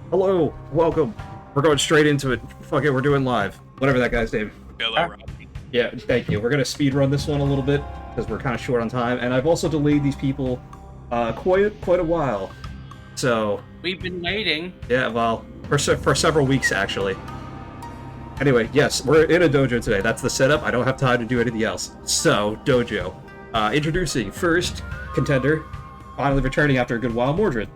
Hello, welcome. We're going straight into it. Fuck it, we're doing live. Whatever that guy's name. Hello, Ah. Robbie. Yeah, thank you. We're gonna speed run this one a little bit because we're kind of short on time, and I've also delayed these people quite a while. So We've been waiting. yeah, well, for several weeks actually. Anyway, yes, we're in a dojo today. That's the setup. I don't have time to do anything else. So dojo. Introducing first contender, finally returning after a good while, Mordred.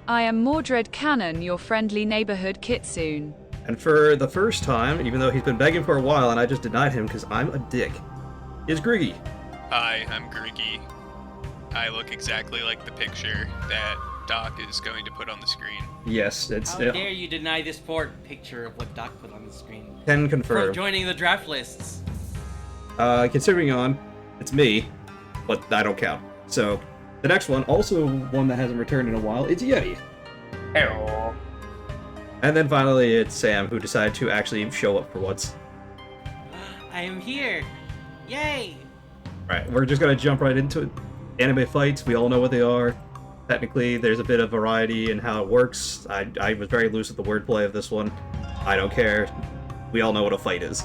I am Mordred Cannon, your friendly neighborhood kitsune. And for the first time, even though he's been begging for a while and I just denied him because I'm a dick, is Griggy. Hi, I'm Griggy. I look exactly like the picture that Doc is going to put on the screen. Yes, it's How dare you deny this poor picture of what Doc put on the screen? can For confirm. joining the draft lists. Considering on, it's me, but I don't count. So the next one, also one that hasn't returned in a while, it's Yeti. Hello. And then finally, it's Sam, who decided to actually show up for once. I am here. Yay! Right, we're just gonna jump right into it. Anime fights, we all know what they are. Technically, there's a bit of variety in how it works. I was very loose with the wordplay of this one. I don't care. We all know what a fight is.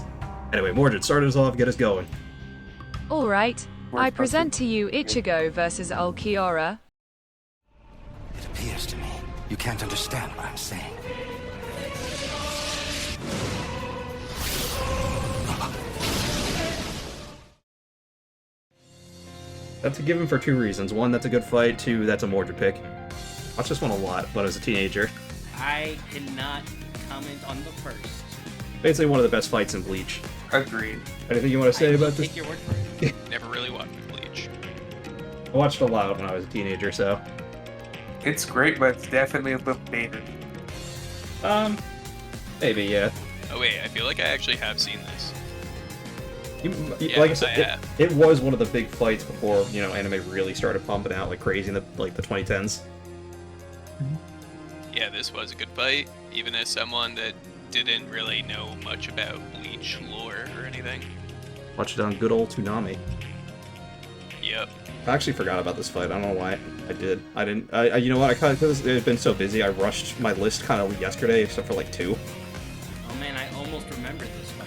Anyway, Mordred, start us off, get us going. Alright, I present to you Ichigo versus Ulquiorra. It appears to me you can't understand what I'm saying. That's a given for two reasons. One, that's a good fight. Two, that's a Mordred pick. Watched this one a lot when I was a teenager. I cannot comment on the first. Basically one of the best fights in Bleach. Agreed. Anything you want to say I will about this? take your word for it. Never really watched Bleach. I watched a lot when I was a teenager, so... It's great, but it's definitely a little dated. Maybe, yeah. Oh wait, I feel like I actually have seen this. Like I I said, have. it was one of the big fights before, anime really started pumping out like crazy in the 2010s. Yeah, this was a good fight, even as someone that didn't really know much about Bleach lore or anything. Watched it on good old Toonami. Yep. I actually forgot about this fight. I don't know why I did. I didn't. You know what? I kind of because it had been so busy. I rushed my list kind of yesterday, except for like two. Oh man, I almost remembered this fight.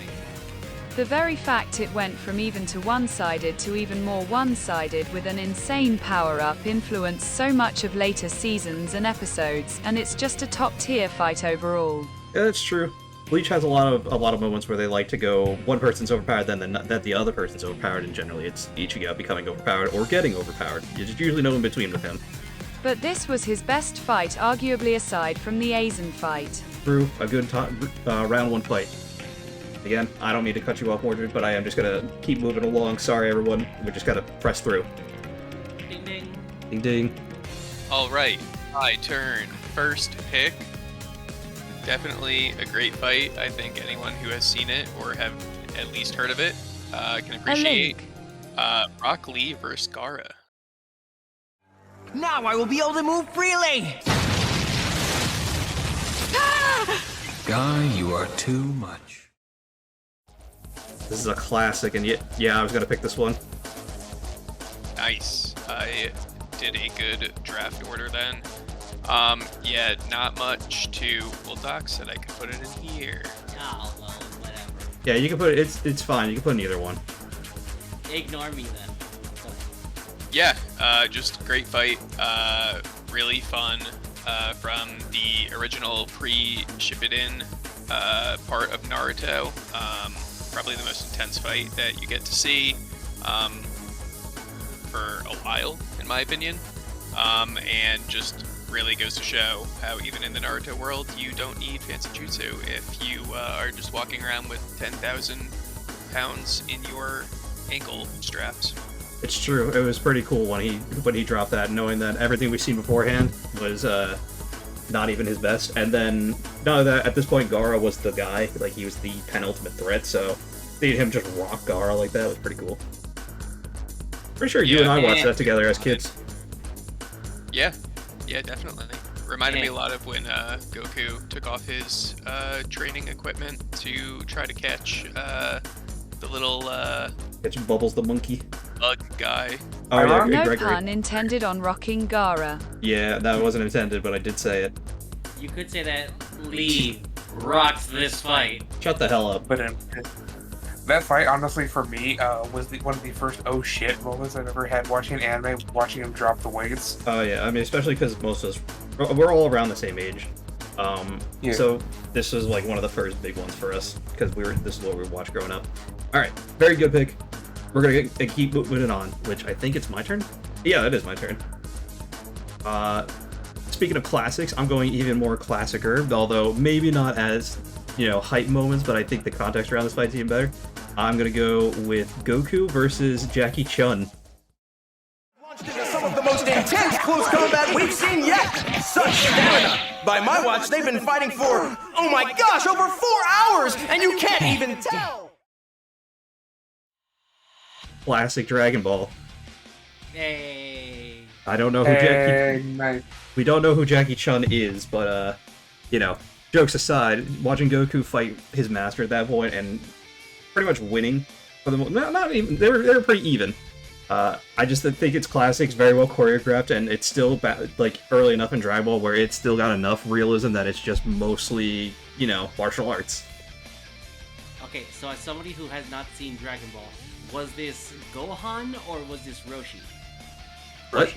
The very fact it went from even to one-sided to even more one-sided with an insane power-up influenced so much of later seasons and episodes, and it's just a top-tier fight overall. Yeah, that's true. Bleach has a lot of moments where they like to go one person's overpowered, then the other person's overpowered, and generally it's Ichigo becoming overpowered or getting overpowered. There's usually no in between with him. But this was his best fight, arguably aside from the Aizen fight. Through a good round one fight. Again, I don't mean to cut you off, Mordred, but I am just gonna keep moving along. Sorry, everyone. We just gotta press through. Ding ding. Ding ding. Alright, my turn. First pick. Definitely a great fight. I think anyone who has seen it or have at least heard of it can A appreciate. link. Rock Lee versus Gaara. Now I will be able to move freely! Guy, you are too much. This is a classic, and yeah, I was gonna pick this one. Nice. I did a good draft order then. Yeah, not much to. Well, Doc said I could put it in here. Oh, well, whatever. Yeah, you can put it. It's fine. You can put in either one. Ignore me then. Yeah, just great fight. Really fun. From the original pre-Shippuden part of Naruto. Probably the most intense fight that you get to see for a while, in my opinion. And just really goes to show how even in the Naruto world, you don't need fancy jutsu if you are just walking around with 10,000 pounds in your ankle straps. It's true. It was pretty cool when he dropped that, knowing that everything we've seen beforehand was not even his best. And then none of that. At this point, Gaara was the guy. Like he was the penultimate threat. So seeing him just rock Gaara like that was pretty cool. Pretty sure you Yeah. and I watched that together as kids. Yeah, definitely. Reminded me a lot of when Goku took off his training equipment to try to catch the little Catching Bubbles the monkey. bug guy. Oh yeah, No Gregory. pun intended on rocking Gaara. Yeah, that wasn't intended, but I did say it. you could say that Lee rocks this fight. Shut the hell up. But that fight, honestly, for me, was one of the first oh shit moments I've ever had watching anime, watching him drop the weights. Oh yeah, I mean, especially because most of us, we're all around the same age. Yeah. So this was like one of the first big ones for us because this is what we watched growing up. All right, very good pick. We're gonna keep moving on, which I think it's my turn. Yeah, it is my turn. Speaking of classics, I'm going even more classicer, although maybe not as, hype moments, but I think the context around this fight's even better. I'm gonna go with Goku versus Jackie Chun. Launched into some of the most intense close combat we've seen yet. Such stamina. By my watch, they've been fighting for, oh my gosh, over 4 hours, and you can't even tell. Classic Dragon Ball. Hey. I don't know who Jackie. Nice. We don't know who Jackie Chun is, but jokes aside, watching Goku fight his master at that point and pretty much winning for the not even they were pretty even. I just think it's classic, it's very well choreographed, and it's still early enough in Dragon Ball where it's still got enough realism that it's just mostly martial arts. Okay, so as somebody who has not seen Dragon Ball, was this Gohan or was this Roshi? What?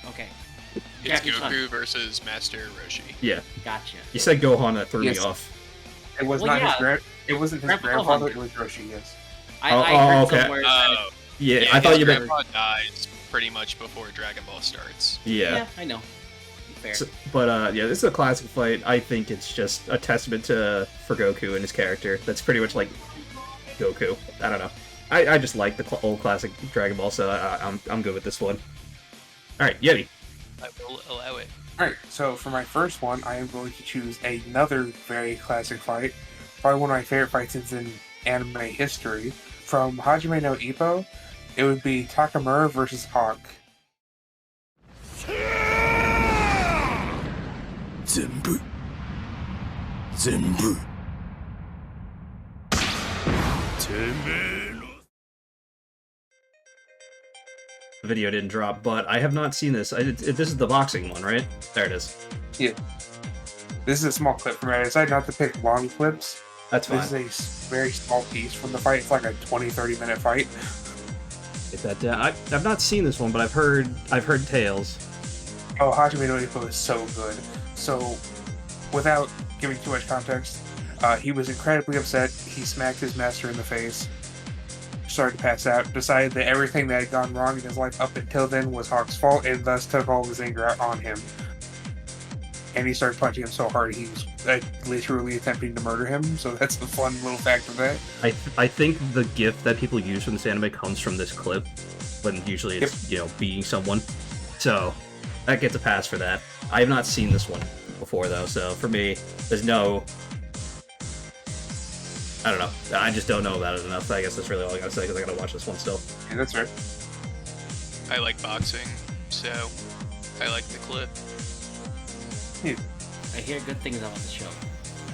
Okay. It's Jackie Goku Chun. versus Master Roshi. Yeah, Gotcha. you said Gohan, that threw Yes. me off. It was Well, not yeah. it wasn't his Grandpa grandfather, Gohan. it was Roshi, yes. I Oh, heard okay. somewhere that Oh, Yeah, yeah, I thought his you meant. grandpa dies pretty much before Dragon Ball starts. Yeah. I know. Fair. But this is a classic fight. I think it's just a testament for Goku and his character. That's pretty much like Goku. I don't know. I just like the old classic Dragon Ball, so I'm good with this one. All right, Yeti. I will allow it. Alright, so for my first one, I am going to choose another very classic fight. Probably one of my favorite fights in anime history. From Hajime no Ippo, it would be Takamura versus Hawk. Zenbu. Zenbu. The video didn't drop, but I have not seen this. This is the boxing one, right? There it is. Yeah. This is a small clip from it. I decided not to pick long clips. That's fine. This is a very small piece from the fight. It's like a 20-30 minute fight. Get that down. I've not seen this one, but I've heard tales. Oh, Hajime no Ippo is so good. So, without giving too much context, he was incredibly upset. He smacked his master in the face, started to pass out, decided that everything that had gone wrong in his life up until then was Hawk's fault, and thus took all of his anger out on him. And he started punching him so hard he was literally attempting to murder him, so that's a fun little fact of that. I think the gif that people use from this anime comes from this clip, when usually it's beating someone. So that gets a pass for that. I have not seen this one before though, so for me, there's no. I don't know. I just don't know about it enough. I guess that's really all I gotta say because I gotta watch this one still. Yeah, that's right. I like boxing, so I like the clip. I hear good things about the show.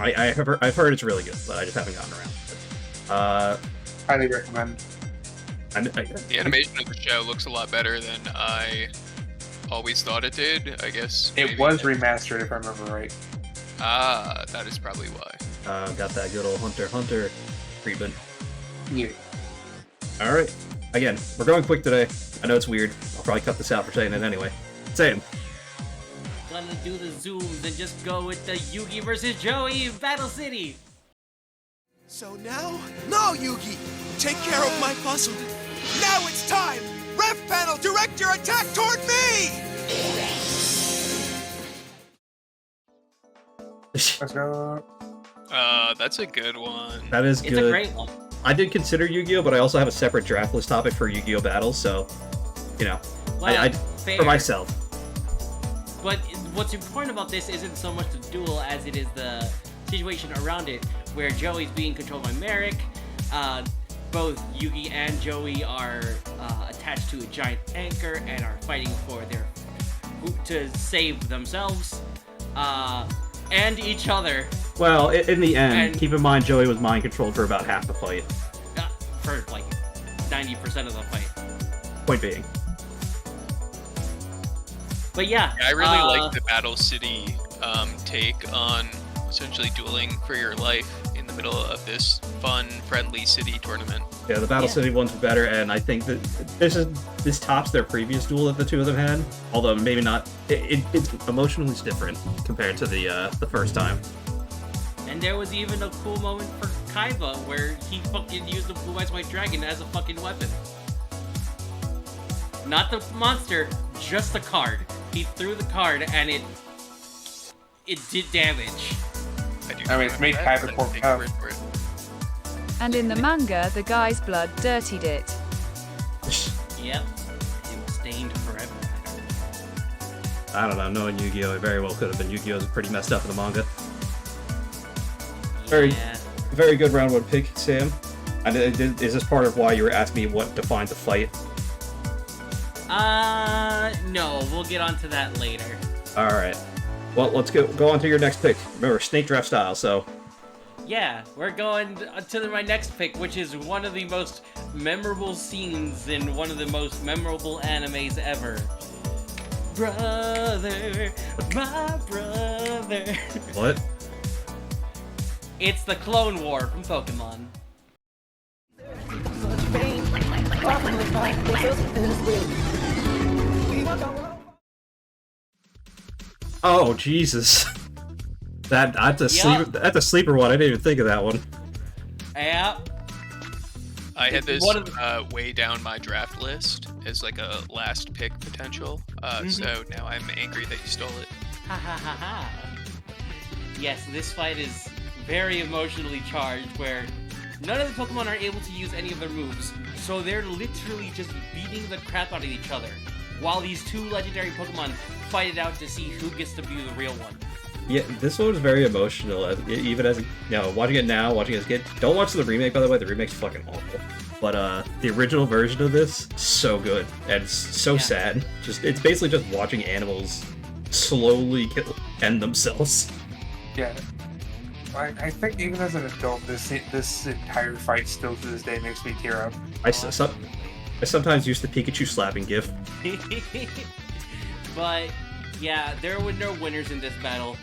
I've heard it's really good, but I just haven't gotten around. Highly recommend. The animation of the show looks a lot better than I always thought it did, I guess. It maybe. was remastered, if I remember right. Ah, that is probably why. Got that good old Hunter x Hunter treatment. Yeah. All right. Again, we're going quick today. I know it's weird. I'll probably cut this out for saying it anyway. Say it. Gonna do the zooms and just go with the Yugi versus Joey in Battle City. So now, no, Yugi! Take care of my puzzle. Now it's time! Ref panel, direct your attack toward me! Let's go. That's a good one. That is It's good. a great one. I did consider Yu-Gi-Oh, but I also have a separate draft list topic for Yu-Gi-Oh battles, so Well, for fair. myself. But what's important about this isn't so much the duel as it is the situation around it, where Joey's being controlled by Merrick. Both Yugi and Joey are attached to a giant anchor and are fighting for to save themselves and each other. Well, in the end, And- keep in mind Joey was mind controlled for about half the fight. For like 90% of the fight. Point being. But yeah, I really like the Battle City take on essentially dueling for your life in the middle of this fun, friendly city tournament. Yeah, the Battle City one's better, and I think that this tops their previous duel that the two of them had. Although maybe not, it's emotionally different compared to the first time. And there was even a cool moment for Kaiba where he fucking used the Blue Eyes White Dragon as a fucking weapon. Not the monster, just the card. He threw the card and it did damage. I mean, it's made Kaiba more powerful. And in the manga, the guy's blood dirtied it. Yep. It was stained forever. I don't know, knowing Yu-Gi-Oh! It very well could have been. Yu-Gi-Oh's pretty messed up in the manga. Yeah. Very good round one pick, Sam. And is this part of why you were asking me what defines a fight? No, we'll get onto that later. Alright. Well, let's go on to your next pick. Remember, snake draft style, so... Yeah, we're going to my next pick, which is one of the most memorable scenes in one of the most memorable animes ever. Brother, my brother. What? It's the Clone War from Pokemon. Oh, Jesus. That's a sleeper one. I didn't even think of that one. Yeah. I had this way down my draft list as like a last pick potential. So now I'm angry that you stole it. Ha ha ha ha. Yes, this fight is very emotionally charged where none of the Pokemon are able to use any of their moves, so they're literally just beating the crap out of each other, while these two legendary Pokemon fight it out to see who gets to be the real one. Yeah, this one was very emotional, even as, watching it now, watching it as a kid. Don't watch the remake, by the way, the remake's fucking awful. But, the original version of this, so good, and so sad. It's basically just watching animals slowly end themselves. Yeah. I think even as an adult, this entire fight still to this day makes me tear up. I sometimes use the Pikachu slapping gif. But, yeah, there were no winners in this battle.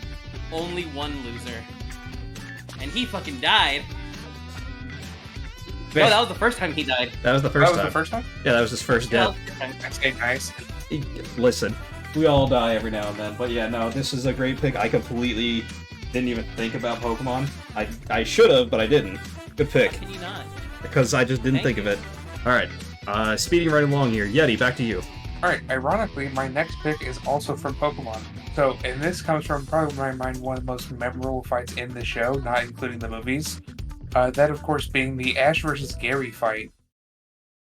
Only one loser. And he fucking died. Man. Oh, that was the first time he died. That was the first time. That was the first time? Yeah, that was his first death. Okay, nice. Listen, we all die every now and then, but yeah, no, this is a great pick. I completely didn't even think about Pokemon. I should have, but I didn't. Good pick. How can you not? Because I just didn't think of it. Alright, speeding right along here. Yeti, back to you. Alright, ironically, my next pick is also from Pokemon. So, and this comes from probably, in my mind, one of the most memorable fights in the show, not including the movies. That, of course, being the Ash versus Gary fight.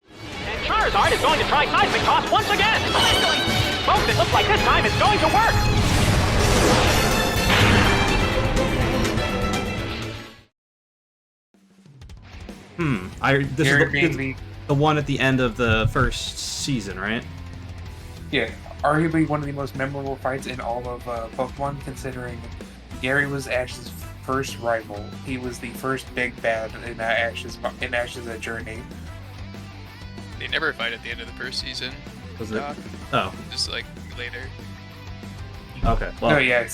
And Charizard is going to try Seismic Toss once again! Folks, it looks like this time it's going to work! This is the one at the end of the first season, right? Yeah, arguably one of the most memorable fights in all of Pokemon, considering Gary was Ash's first rival. He was the first big bad in Ash's journey. They never fight at the end of the first season. Was it? Doc. Oh. Just like later. Okay. Well, No, yeah,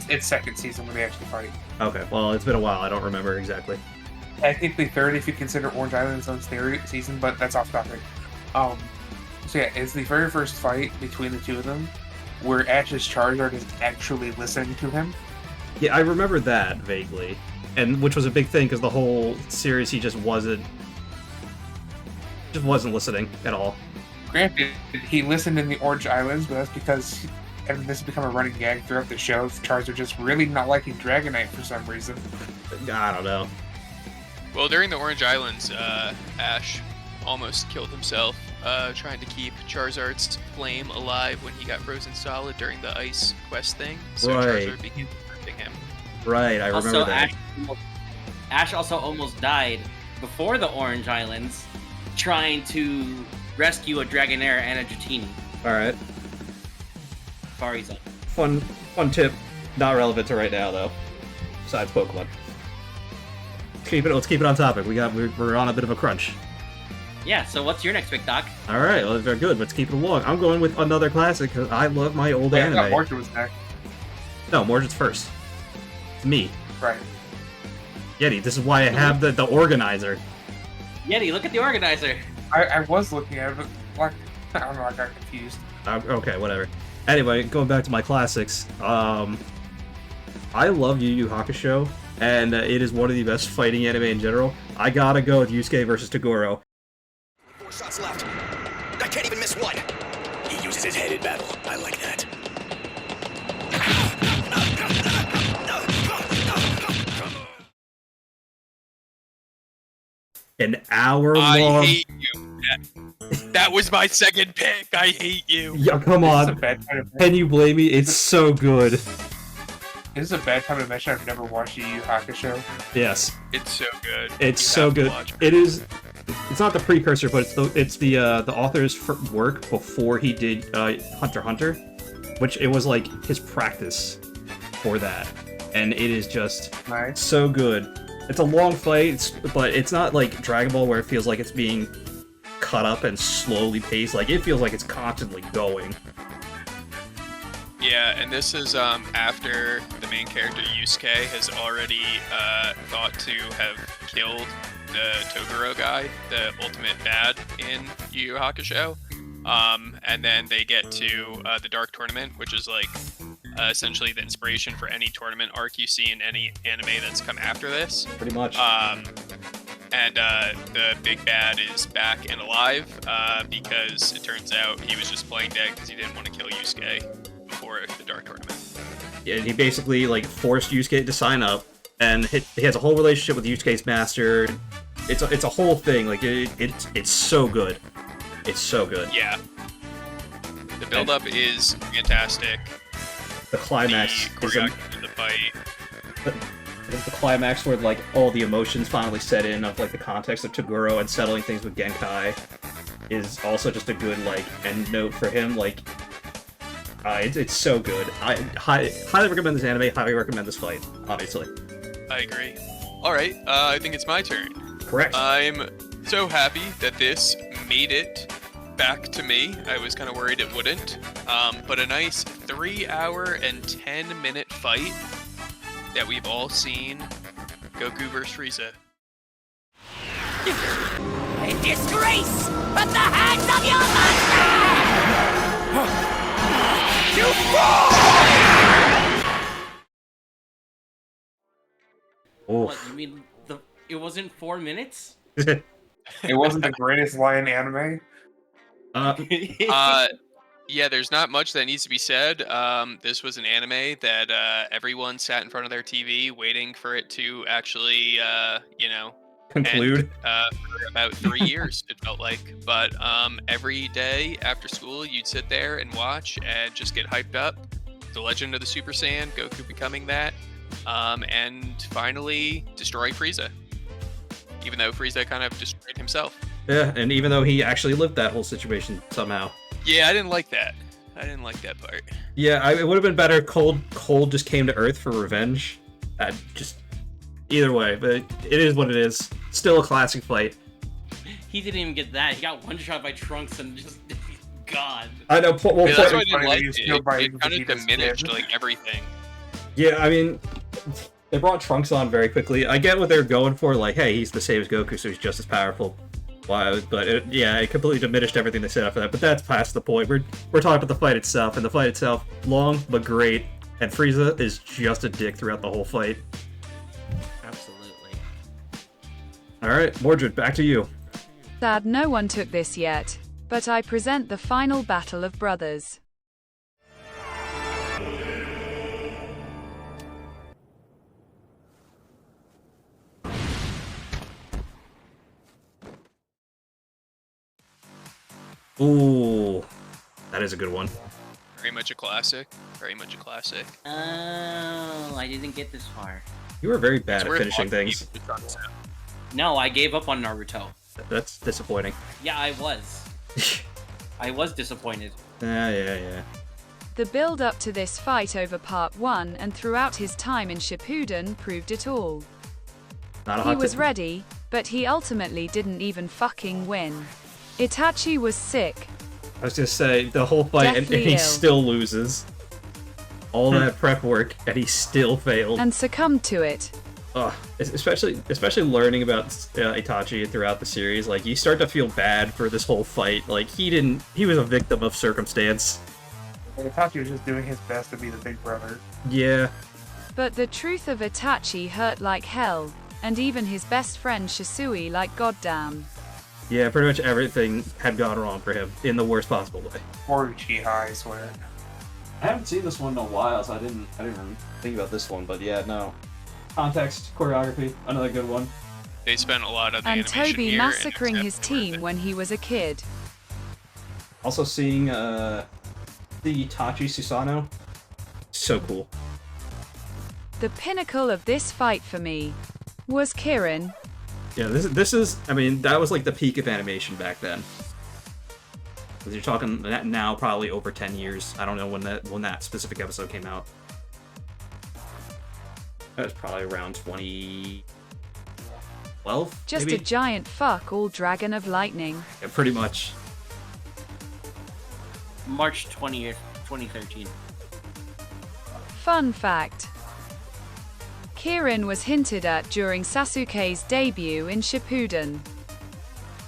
it's second season when they actually fight. Okay. Well, it's been a while. I don't remember exactly. Technically third if you consider Orange Island its own season, but that's off topic. So yeah, it's the very first fight between the two of them, where Ash's Charizard is actually listening to him. Yeah, I remember that vaguely, and which was a big thing because the whole series he just wasn't listening at all. Granted, he listened in the Orange Islands, but that's because, and this has become a running gag throughout the show, Charizard just really not liking Dragonite for some reason. I don't know. Well, during the Orange Islands, Ash almost killed himself trying to keep Charizard's flame alive when he got frozen solid during the ice quest thing. So Right. Charizard began protecting him. Right, I remember Also, that. Ash also almost died before the Orange Islands trying to rescue a Dragonair and a Dratini. Alright. Charizard. Fun tip. Not relevant to right now, though. Besides Pokemon. Let's keep it on topic. We're on a bit of a crunch. Yeah, so what's your next pick, Doc? Alright, well, very good. Let's keep it along. I'm going with another classic because I love my old I thought anime. Orchard was next. No, Mordred's first. It's me. Right. Yeti, this is why I have the organizer. Yeti, look at the organizer. I was looking at it, but like, I don't know, I got confused. Okay, whatever. Anyway, going back to my classics. I love Yu Yu Hakusho, and it is one of the best fighting anime in general. I gotta go with Yusuke versus Toguro. 4 shots left. I can't even miss one. He uses his head in battle. I like that. An hour I long. hate you. That was my second pick. I hate you. Yeah, come This is a on. bad time to Can you blame me? It's so good. This is a bad time to mention I've never watched Yu Yu Hakusho. Yes, It's so good. it's You so have to good. watch It is. It's not the precursor, but it's the author's work before he did Hunter x Hunter, which it was like his practice for that, and it is just Nice. so good. It's a long fight, but it's not like Dragon Ball where it feels like it's being cut up and slowly paced. Like it feels like it's constantly going. Yeah, and this is after the main character Yusuke has already thought to have killed the Toguro guy, the ultimate bad in Yu Yu Hakusho. And then they get to the Dark Tournament, which is like essentially the inspiration for any tournament arc you see in any anime that's come after this. Pretty much. And the big bad is back and alive because it turns out he was just playing dead because he didn't want to kill Yusuke before the Dark Tournament. Yeah, he basically like forced Yusuke to sign up, and he has a whole relationship with Yusuke's master. It's a whole thing. Like it's so good. It's so good. Yeah. The build-up is fantastic. The climax The is choreography of the fight. the climax where like all the emotions finally set in of like the context of Toguro and settling things with Genkai is also just a good like end note for him. Like it's so good. I highly recommend this anime. Highly recommend this fight. Obviously. I agree. All right, I think it's my turn. Correct. I'm so happy that this made it back to me. I was kind of worried it wouldn't. But a nice 3-hour and 10-minute fight that we've all seen. Goku vs. Frieza. A disgrace at the hands of your master! You Oh. What, you mean it wasn't 4 minutes? It wasn't the greatest line anime. Yeah, there's not much that needs to be said. This was an anime that everyone sat in front of their TV waiting for it to actually, Conclude. end, for about 3 years, it felt like. But every day after school, you'd sit there and watch and just get hyped up. The Legend of the Super Saiyan, Goku becoming that, and finally destroy Frieza. Even though Frieza kind of destroyed himself. Yeah, and even though he actually lived that whole situation somehow. Yeah, I didn't like that. I didn't like that part. Yeah, it would have been better. Cold just came to Earth for revenge. Just either way, but it is what it is. Still a classic fight. He didn't even get that. He got one shot by Trunks and just God. I know. Well, Yeah, that's why I funny didn't that like he's it. killed by It kind of Vegeta's diminished kid. like everything. yeah, I mean, they brought Trunks on very quickly. I get what they're going for. Like, hey, he's the same as Goku, so he's just as powerful. Wow, but it completely diminished everything they set up for that. But that's past the point. We're talking about the fight itself, and the fight itself, long but great. And Frieza is just a dick throughout the whole fight. Absolutely. All right, Mordred, back to you. Sad no one took this yet, but I present the final battle of brothers. Ooh, that is a good one. Very much a classic. Very much a classic. Oh, I didn't get this far. You were very bad It's at worth finishing watching things. even if it's not. No, I gave up on Naruto. That's disappointing. Yeah, I was. I was disappointed. Yeah. The build up to this fight over part 1 and throughout his time in Shippuden proved it all. Not a He hot was tip. ready, but he ultimately didn't even fucking win. Itachi was sick. I was gonna say the whole fight, and Deathly he ill. still loses. all that prep work, and he still failed. and succumbed to it. Ugh, especially learning about Itachi throughout the series, like, you start to feel bad for this whole fight. Like, he was a victim of circumstance. And Itachi was just doing his best to be the big brother. Yeah. But the truth of Itachi hurt like hell, and even his best friend Shisui like goddamn. Yeah, pretty much everything had gone wrong for him in the worst possible way. Or Uchiha, I swear. I haven't seen this one in a while, so I didn't even think about this one, but yeah, no. Context, choreography, another good one. They spent a lot of the And animation Toby here, massacring and his it's definitely team worth it. when he was a kid. Also seeing the Itachi Susanoo, so cool. The pinnacle of this fight for me was Kirin. Yeah, this is, I mean, that was like the peak of animation back then. 'Cause you're talking now probably over 10 years. I don't know when that specific episode came out. That was probably around 2012, Just maybe? a giant fuck all dragon of lightning. Yeah, pretty much. March 20th, 2013. Fun fact. Kirin was hinted at during Sasuke's debut in Shippuden.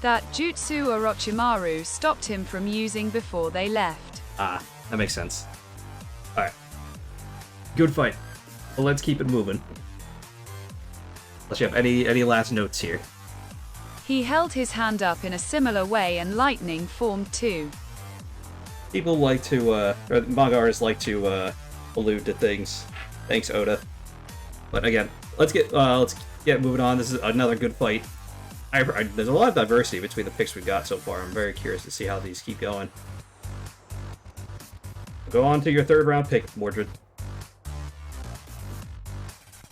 That Jutsu Orochimaru stopped him from using before they left. Ah, that makes sense. Alright. Good fight. Well, let's keep it moving. Unless you have any last notes here. He held his hand up in a similar way and lightning formed too. People like to, or manga artists like to, allude to things. Thanks, Oda. But again, let's get moving on. This is another good fight. There's a lot of diversity between the picks we've got so far. I'm very curious to see how these keep going. Go on to your third round pick, Mordred.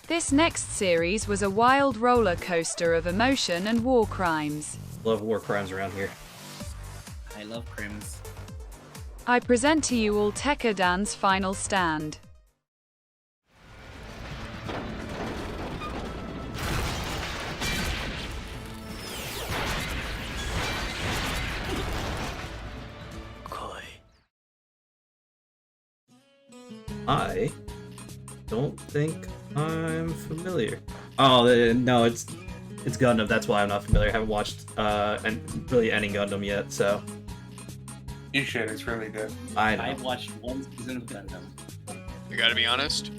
This next series was a wild roller coaster of emotion and war crimes. Love war crimes around here. I love crims. I present to you all Tekkadan's Final Stand. I don't think I'm familiar. Oh, no, it's Gundam. That's why I'm not familiar. I haven't watched really any Gundam yet, so You should, it's really good. I know. I've watched one season of Gundam. I gotta be honest,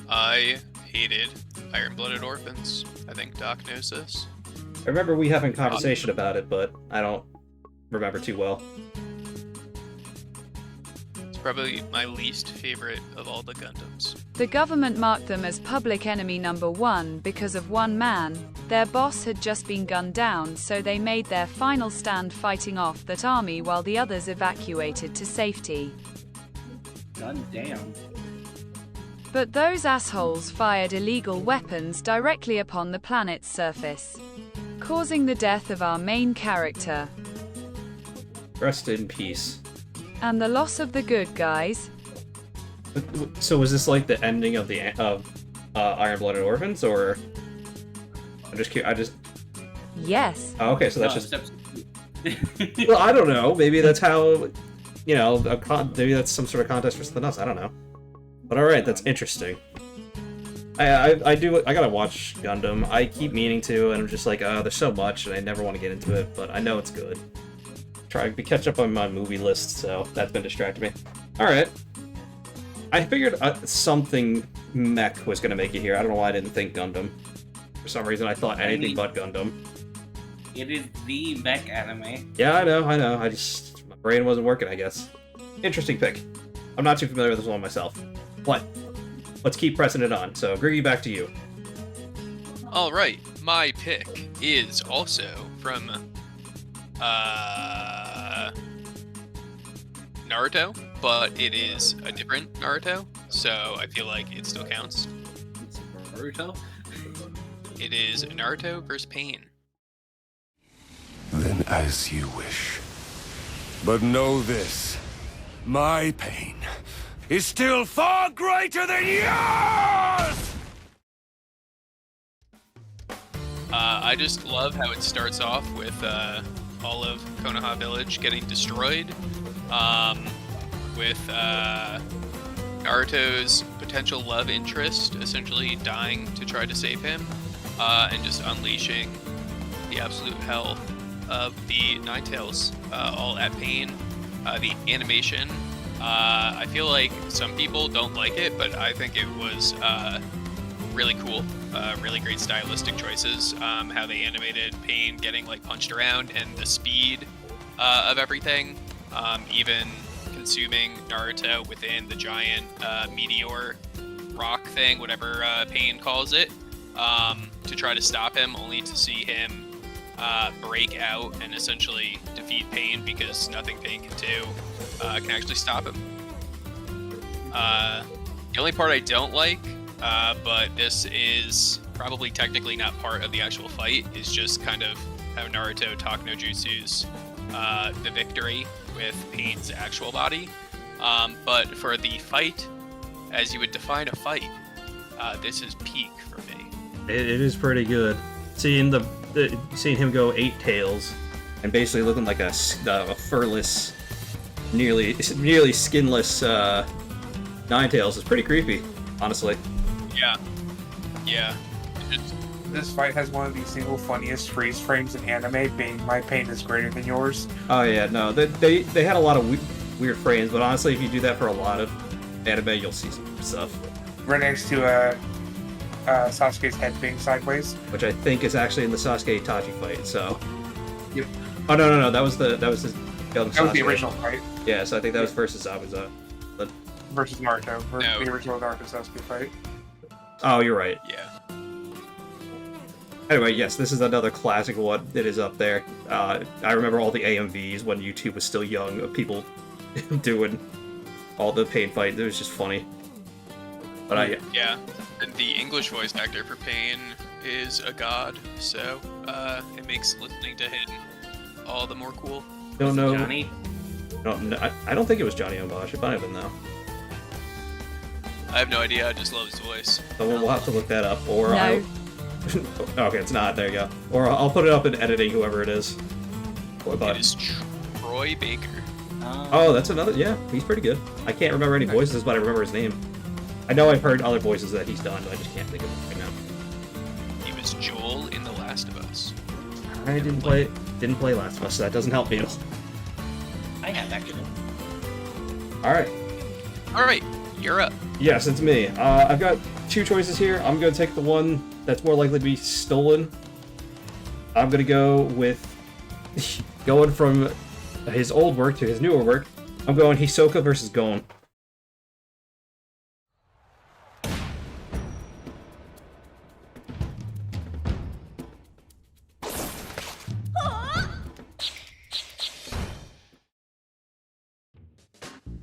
I hated Iron-Blooded Orphans. I think Doc knows this. I remember we having a conversation about it, but I don't remember too well. It's probably my least favorite of all the Gundams. The government marked them as public enemy number 1 because of one man. Their boss had just been gunned down, so they made their final stand fighting off that army while the others evacuated to safety. Gun down. But those assholes fired illegal weapons directly upon the planet's surface, causing the death of our main character, Rest in peace. and the loss of the good guys. So was this like the ending of the Iron-Blooded Orphans, or I'm just curious. Yes. Oh, okay, so that's No, just. steps- Well, I don't know. Maybe that's how, maybe that's some sort of contest for something else. I don't know. But all right, that's interesting. I gotta watch Gundam. I keep meaning to, and I'm just like, there's so much, and I never want to get into it. But I know it's good. Try to catch up on my movie list, so that's been distracting me. All right. I figured something mech was gonna make it here. I don't know why I didn't think Gundam. For some reason, I thought anything but Gundam. It is the mech anime. Yeah, I know. My brain wasn't working, I guess. Interesting pick. I'm not too familiar with this one myself. But let's keep pressing it on. So, Griggy, back to you. Alright, my pick is also from Naruto, but it is a different Naruto, so I feel like it still counts. It's Naruto. It is Naruto vs. Pain. Then as you wish. But know this. My pain is still far greater than yours! I just love how it starts off with all of Konoha Village getting destroyed, with Naruto's potential love interest essentially dying to try to save him, and just unleashing the absolute hell of the Nine Tails, all at Pain. The animation, I feel like some people don't like it, but I think it was really cool. Really great stylistic choices. How they animated Pain getting like punched around, and the speed of everything. Even consuming Naruto within the giant meteor rock thing, whatever Pain calls it, to try to stop him, only to see him break out and essentially defeat Pain, because nothing Pain can do can actually stop him. The only part I don't like, but this is probably technically not part of the actual fight, is just kind of how Naruto talk no jutsus the victory with Pain's actual body. But for the fight, as you would define a fight, this is peak for me. It is pretty good. Seeing seeing him go 8 tails, and basically looking like a furless, nearly skinless Nine Tails is pretty creepy, honestly. Yeah. This fight has one of the single funniest freeze frames in anime, being "My pain is greater than yours." Oh yeah, no, they had a lot of weird frames, but honestly, if you do that for a lot of anime, you'll see some stuff. Right next to Sasuke's head being sideways. Which I think is actually in the Sasuke Itachi fight. So. Yep. Oh no, that was the young Sasuke. That was the original fight. Yeah, so I think that was versus Zabuza. But... Versus Naruto. No. The original Naruto Sasuke fight. Oh, you're right. Yeah. Anyway, yes, this is another classic one that is up there. I remember all the AMVs when YouTube was still young, of people doing all the Pain fight. It was just funny. But Yeah, and the English voice actor for Pain is a god, so it makes listening to him all the more cool. don't know. Johnny? I don't think it was Johnny Ombosh. It might have been though. I have no idea, I just love his voice. So we'll have to look that up. Or No. okay, it's not. There you go. Or I'll put it up in editing, whoever it is. It is Troy Baker. Oh, that's another. Yeah, he's pretty good. I can't remember any voices, but I remember his name. I know I've heard other voices that he's done, but I just can't think of them right now. He was Joel in The Last of Us. I didn't play Last of Us, so that doesn't help me at all. I have actually. Alright, you're up. Yes, it's me. I've got 2 choices here. I'm going to take the one that's more likely to be stolen. I'm going to go with going from his old work to his newer work. I'm going Hisoka versus Gon.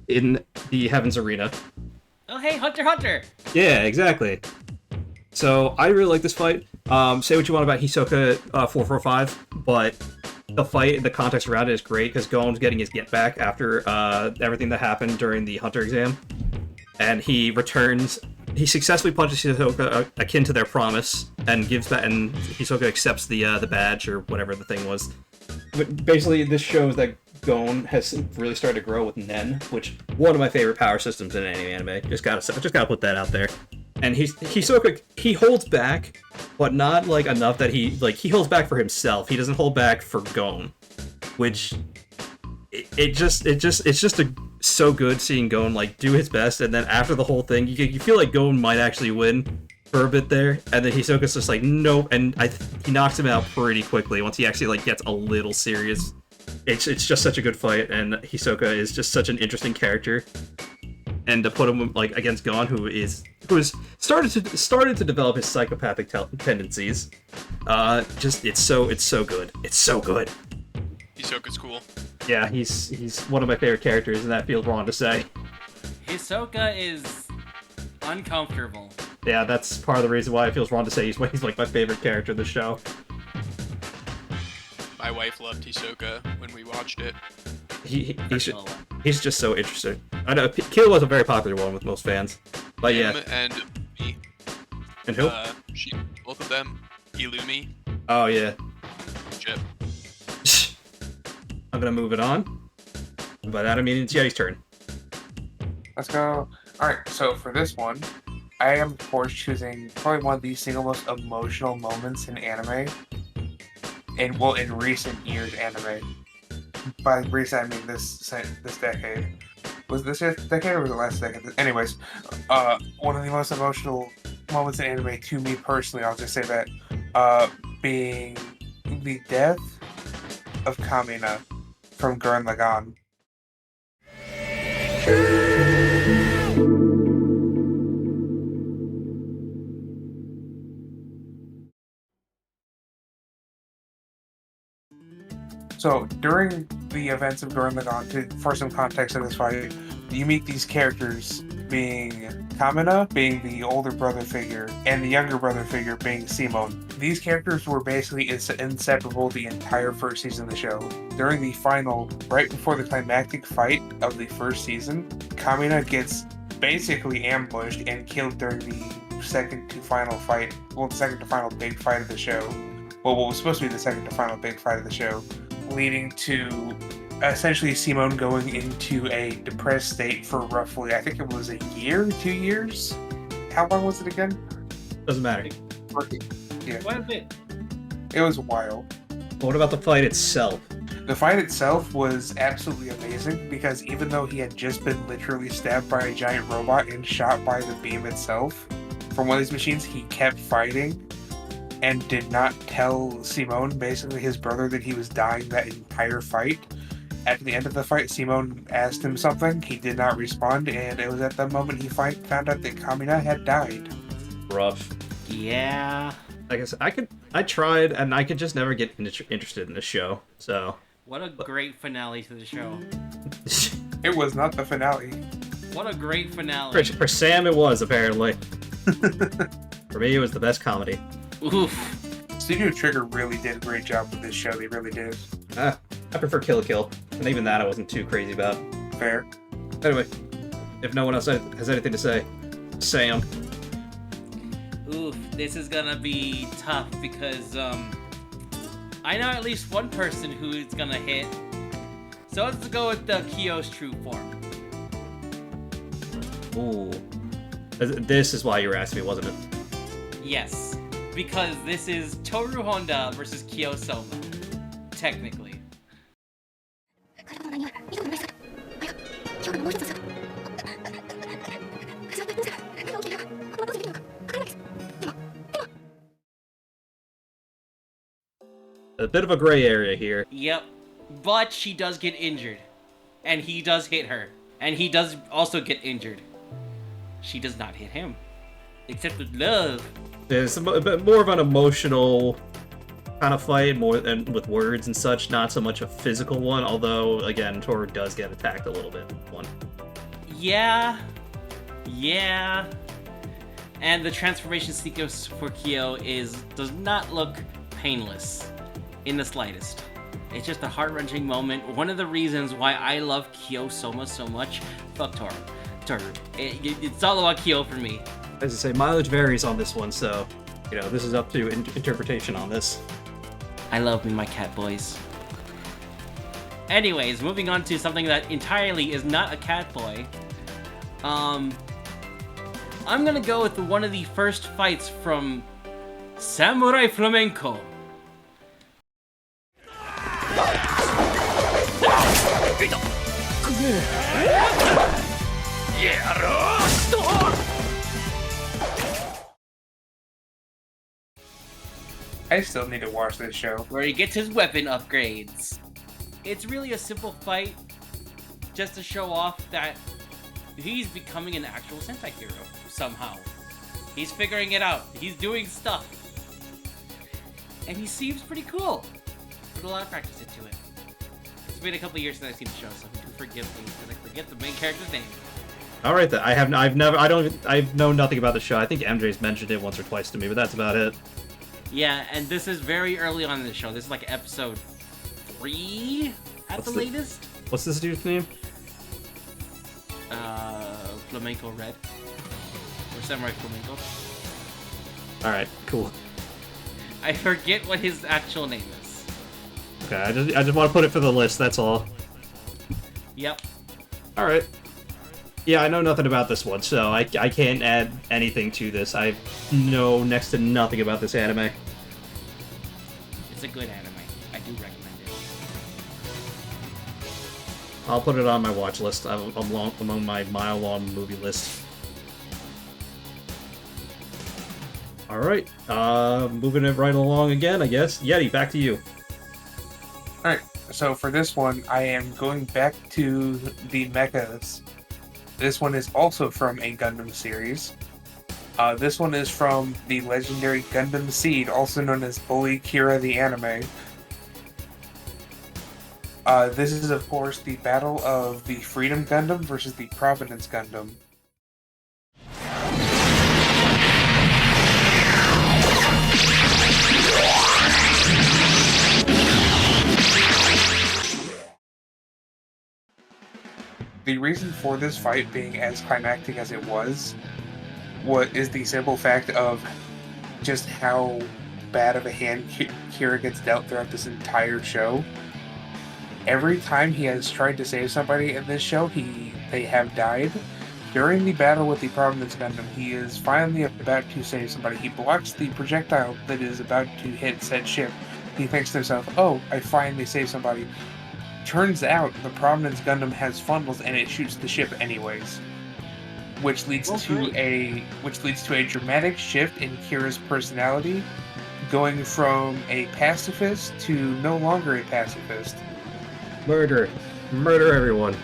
In the Heavens Arena. Oh, hey, Hunter Hunter! Yeah, exactly. So, I really like this fight. Say what you want about Hisoka 445, but the fight, the context around it is great, because Gon's getting his get back after everything that happened during the Hunter exam. And he successfully punches Hisoka akin to their promise, and gives that, and Hisoka accepts the badge, or whatever the thing was. But basically, this shows that Gon has really started to grow with Nen, which one of my favorite power systems in any anime. Just gotta put that out there. And Hisoka, he holds back, but not like enough that he holds back for himself. He doesn't hold back for Gon, which it's just so good seeing Gon like do his best, and then after the whole thing, you feel like Gon might actually win for a bit there, and then Hisoka's just like nope, and he knocks him out pretty quickly once he actually like gets a little serious. It's just such a good fight, and Hisoka is just such an interesting character. And to put him like against Gon, who has started to develop his psychopathic tendencies, it's so good. It's so good. Hisoka's cool. Yeah, he's one of my favorite characters, and that feels wrong to say. Hisoka is uncomfortable. Yeah, that's part of the reason why it feels wrong to say he's like my favorite character in the show. My wife loved Hisoka when we watched it. He's just so interesting. I know Kill was a very popular one with most fans, but Him yeah. and me. And who? Both of them. Illumi. Oh yeah. Chip. I'm gonna move it on. By that I mean it's Yeti's turn. Let's go. Alright, so for this one, I am, of course, choosing probably one of the single most emotional moments in anime. In recent years anime. By recent, I mean this decade. Was this decade or was it last decade? Anyways, one of the most emotional moments in anime to me personally, I'll just say that, being the death of Kamina from Gurren Lagann. So, during the events of Gurren Lagann, for some context of this fight, you meet these characters being Kamina, being the older brother figure, and the younger brother figure being Simon. These characters were basically inseparable the entire first season of the show. During the final, right before the climactic fight of the first season, Kamina gets basically ambushed and killed during the second to final big fight of the show. Well, what was supposed to be the second to final big fight of the show, leading to essentially Simon going into a depressed state for roughly, I think it was a year, 2 years? How long was it again? Doesn't matter. Yeah. Quite a bit. It was a while. What about the fight itself? The fight itself was absolutely amazing because even though he had just been literally stabbed by a giant robot and shot by the beam itself from one of these machines, he kept fighting and did not tell Simon, basically his brother, that he was dying that entire fight. At the end of the fight, Simon asked him something, he did not respond, and it was at that moment he found out that Kamina had died. Rough. Yeah. Like I said, I tried, and I could just never get interested in this show, so... What a great finale to the show. It was not the finale. What a great finale. For Sam, it was, apparently. For me, it was the best comedy. Oof. Studio Trigger really did a great job with this show, they really did. I prefer Kill la Kill, and even that I wasn't too crazy about. Fair. Anyway, if no one else has anything to say, Sam. Oof, this is gonna be tough because, I know at least one person who it's gonna hit. So let's go with the Kyo's true form. Ooh. This is why you were asking me, wasn't it? Yes, because this is Toru Honda versus Kyo Soma, technically. A bit of a gray area here. Yep, but she does get injured, and he does hit her, and he does also get injured. She does not hit him, except with love. It's a bit more of an emotional kind of fight, more than with words and such, not so much a physical one, although, again, Toru does get attacked a little bit. Yeah. And the transformation sequence for Kyo does not look painless in the slightest. It's just a heart-wrenching moment. One of the reasons why I love Kyo Soma so much. Fuck Toru. It's all about Kyo for me. As I say, mileage varies on this one, so, this is up to interpretation on this. I love me my cat boys. Anyways, moving on to something that entirely is not a cat boy. I'm gonna go with one of the first fights from Samurai Flamenco. I still need to watch this show. Where he gets his weapon upgrades. It's really a simple fight, just to show off that he's becoming an actual Sentai hero, somehow. He's figuring it out. He's doing stuff. And he seems pretty cool. Put a lot of practice into it. It's been a couple years since I've seen the show, so do forgive me, because I forget the main character's name. Alright then, I know nothing about the show. I think MJ's mentioned it once or twice to me, but that's about it. Yeah, and this is very early on in the show. This is like episode 3 at the latest. What's this dude's name? Flamenco Red. Or Samurai Flamenco. Alright, cool. I forget what his actual name is. Okay, I just want to put it for the list, that's all. Yep. Alright. Yeah, I know nothing about this one, so I can't add anything to this. I know next to nothing about this anime. It's a good anime. I do recommend it. I'll put it on my watch list. I'm among my mile-long movie list. Alright, moving it right along again, I guess. Yeti, back to you. Alright, so for this one, I am going back to the mechas. This one is also from a Gundam series. This one is from the legendary Gundam Seed, also known as Bully Kira the anime. This is, of course, the battle of the Freedom Gundam versus the Providence Gundam. The reason for this fight being as climactic as it was, what is the simple fact of just how bad of a hand Kira gets dealt throughout this entire show. Every time he has tried to save somebody in this show, they have died. During the battle with the Providence Gundam, he is finally about to save somebody. He blocks the projectile that is about to hit said ship. He thinks to himself, "Oh, I finally saved somebody." Turns out the Providence Gundam has funnels and it shoots the ship anyways, which leads to a dramatic shift in Kira's personality, going from a pacifist to no longer a pacifist. Murder everyone.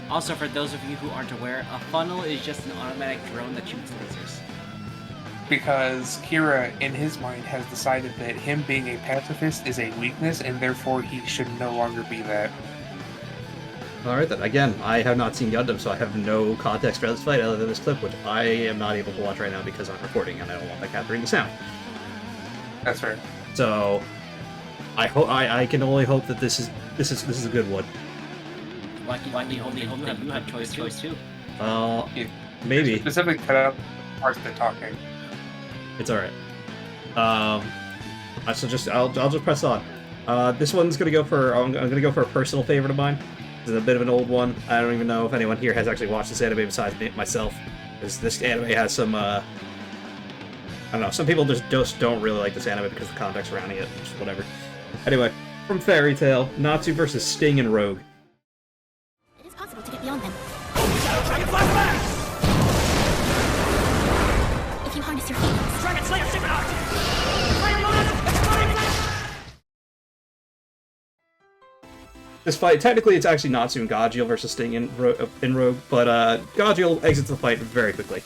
Also, for those of you who aren't aware, a funnel is just an automatic drone that shoots lasers. Because Kira, in his mind, has decided that him being a pacifist is a weakness, and therefore he should no longer be that. Alright then, again, I have not seen Gundam, so I have no context for this fight other than this clip, which I am not able to watch right now because I'm recording and I don't want that capturing the sound. That's right. So, I can only hope that this is a good one. Lucky, only hope that you have choice too. Well, maybe. Specifically cut out parts of the talking. It's alright. I'll just press on. This one's gonna go for I'm gonna go for a personal favorite of mine. This is a bit of an old one. I don't even know if anyone here has actually watched this anime besides myself. This anime has some I don't know. Some people just don't really like this anime because of the context surrounding it. Just whatever. Anyway, from Fairy Tail, Natsu versus Sting and Rogue. It is possible to get beyond them. Dragon flashback! If you harness your feelings. Dragon Slayer Synchronized! Fire Lotus! Exploding flash! This fight, technically it's actually Natsu and Gajeel versus Sting and Rogue, but Gajeel exits the fight very quickly.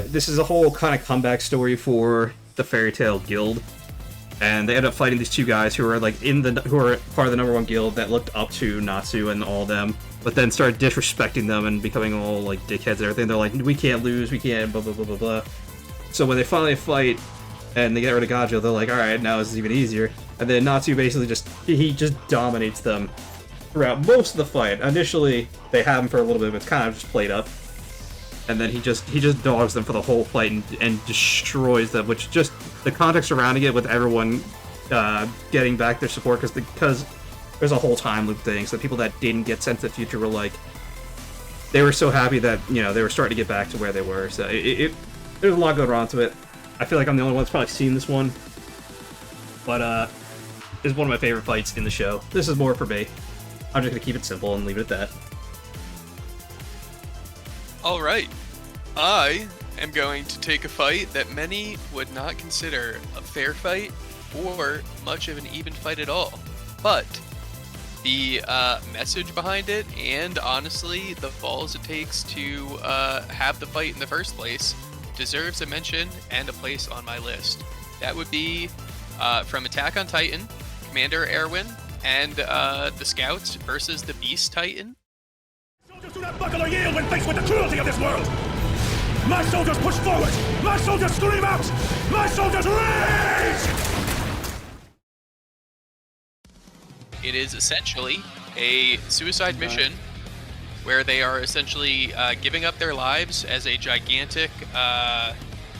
This is a whole kind of comeback story for the Fairy Tail Guild, and they end up fighting these two guys who are who are part of the #1 guild that looked up to Natsu and all them, but then started disrespecting them and becoming all like dickheads and everything. They're like, we can't lose, we can't, blah blah blah blah blah. So when they finally fight and they get rid of Gajeel, they're like, all right, now this is even easier. And then Natsu basically just dominates them throughout most of the fight. Initially, they have him for a little bit, but it's kind of just played up. And then he just dogs them for the whole fight and destroys them, which just the context surrounding it with everyone getting back their support because there's a whole time loop thing. So the people that didn't get sent to the future were like, they were so happy that they were starting to get back to where they were. So there's a lot going on to it. I feel like I'm the only one that's probably seen this one, but it's one of my favorite fights in the show. This is more for me. I'm just gonna keep it simple and leave it at that. Alright, I am going to take a fight that many would not consider a fair fight or much of an even fight at all. But the message behind it, and honestly the balls it takes to have the fight in the first place, deserves a mention and a place on my list. That would be from Attack on Titan, Commander Erwin, and the Scouts versus the Beast Titan. Soldiers do not buckle or yield when faced with the cruelty of this world! My soldiers push forward! My soldiers scream out! My soldiers rage! It is essentially a suicide mission where they are essentially giving up their lives as a gigantic,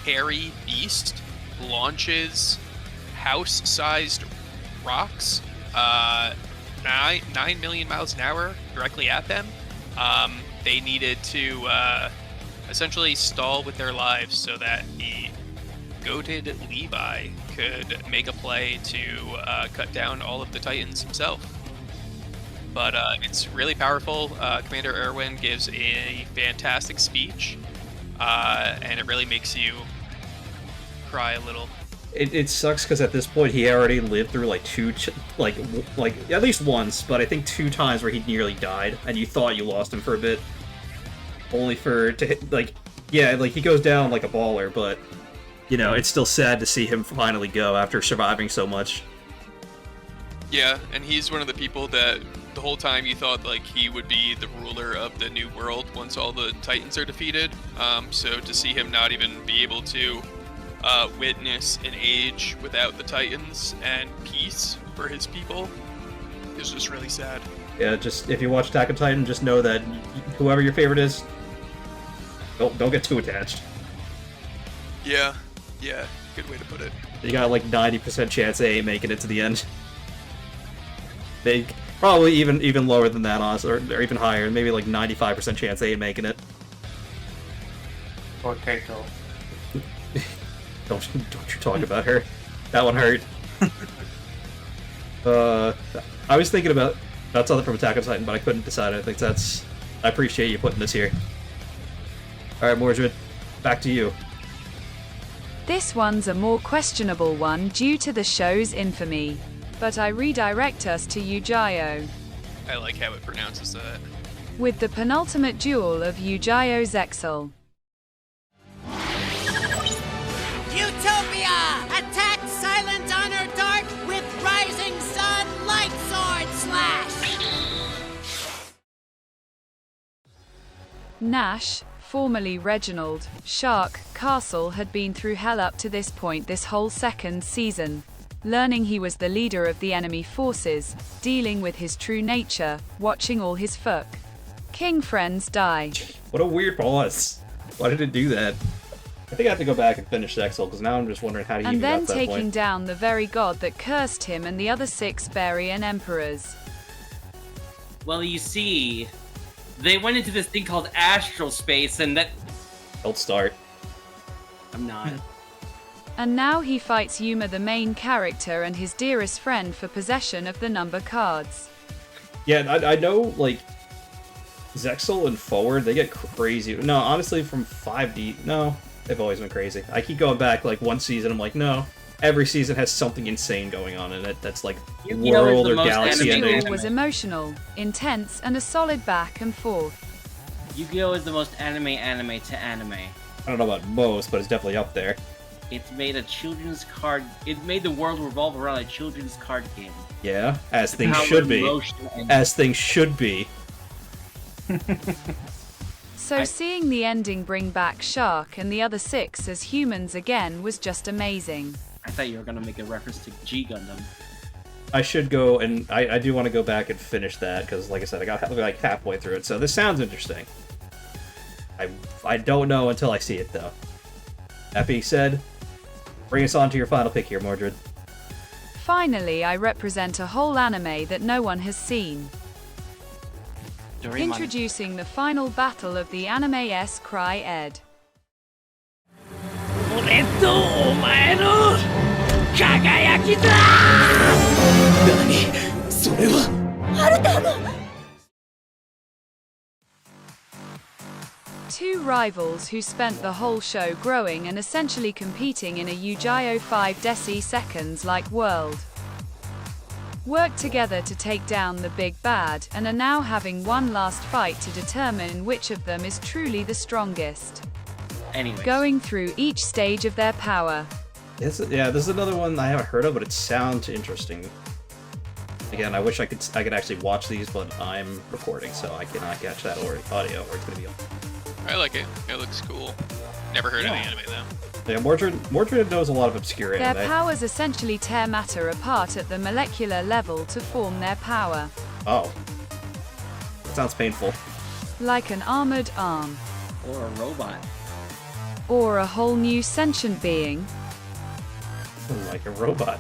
hairy beast launches house-sized rocks 9 million miles an hour directly at them. they needed to essentially stall with their lives so that the goated Levi could make a play to cut down all of the Titans himself. But it's really powerful. Commander Erwin gives a fantastic speech, and it really makes you cry a little. It sucks because at this point he already lived through like like at least once, but I think 2 times where he nearly died, and you thought you lost him for a bit, only for to hit, like he goes down like a baller, but you know it's still sad to see him finally go after surviving so much. Yeah, and he's one of the people that the whole time you thought like he would be the ruler of the new world once all the Titans are defeated. So to see him not even be able to witness an age without the Titans and peace for his people is just really sad. Yeah, just if you watch Attack on Titan, just know that whoever your favorite is, don't get too attached. Yeah, good way to put it. You got like 90% chance they ain't making it to the end. They probably even lower than that, honestly, or even higher. Maybe like 95% chance they ain't making it. Or Keiko. Don't you talk about her. That one hurt. I was thinking about something from Attack on Titan, but I couldn't decide. I appreciate you putting this here. Alright, Mordred, back to you. This one's a more questionable one due to the show's infamy, but I redirect us to Eugaio. I like how it pronounces that. With the penultimate duel of Eugaio Zexal. Utopia! Attack Silent Honor Dark with Rising Sun Light Sword Slash! Nash, formerly Reginald, Shark, Castle had been through hell up to this point this whole second season. Learning he was the leader of the enemy forces, dealing with his true nature, watching all his folk king friends die. What a weird pause. Why did it do that? I think I have to go back and finish Zexal, because now I'm just wondering how he even got And to then that taking point. down the very god that cursed him and the other 6 Barian emperors. Well, you see, they went into this thing called astral space, and that... Don't start. I'm not. And now he fights Yuma, the main character, and his dearest friend for possession of the number cards. Yeah, I know, like, Zexal and Forward, they get crazy. No, honestly, from 5D, no, they've always been crazy. I keep going back, like, one season, I'm like, no. Every season has something insane going on in it that's, like, Yu-Gi-Oh! world Is or the most galaxy animated ending. Duel was emotional, intense, and a solid back and forth. Yu-Gi-Oh! Is the most anime to anime. I don't know about most, but it's definitely up there. It's made a children's card... It made the world revolve around a children's card game. Yeah, as things Power should be. emotion and- As things should be. So seeing the ending bring back Shark and the other 6 as humans again was just amazing. I thought you were gonna make a reference to G Gundam. I should go, and I do want to go back and finish that, because, like I said, I got like halfway through it, so this sounds interesting. I don't know until I see it, though. That being said, bring us on to your final pick here, Mordred. Finally, I represent a whole anime that no one has seen. Doraemon. Introducing the final battle of the anime-esque Cry Ed. 俺とお前の輝きだ！何？それは？アルタが！ Two rivals who spent the whole show growing and essentially competing in a Yu-Gi-Oh! 5 Deci-seconds-like world. Worked together to take down the big bad, and are now having one last fight to determine which of them is truly the strongest. Anyways. Going through each stage of their power. This is another one I haven't heard of, but it sounds interesting. Again, I wish I could actually watch these, but I'm recording, so I cannot catch that audio, or it's gonna be on. I like it. It looks cool. Never heard of the anime though. Yeah, Mordred knows a lot of obscure Their anime. powers essentially tear matter apart at the molecular level to form their power. Oh. That sounds painful. Like an armored arm. Or a robot. Or a whole new sentient being. Like a robot.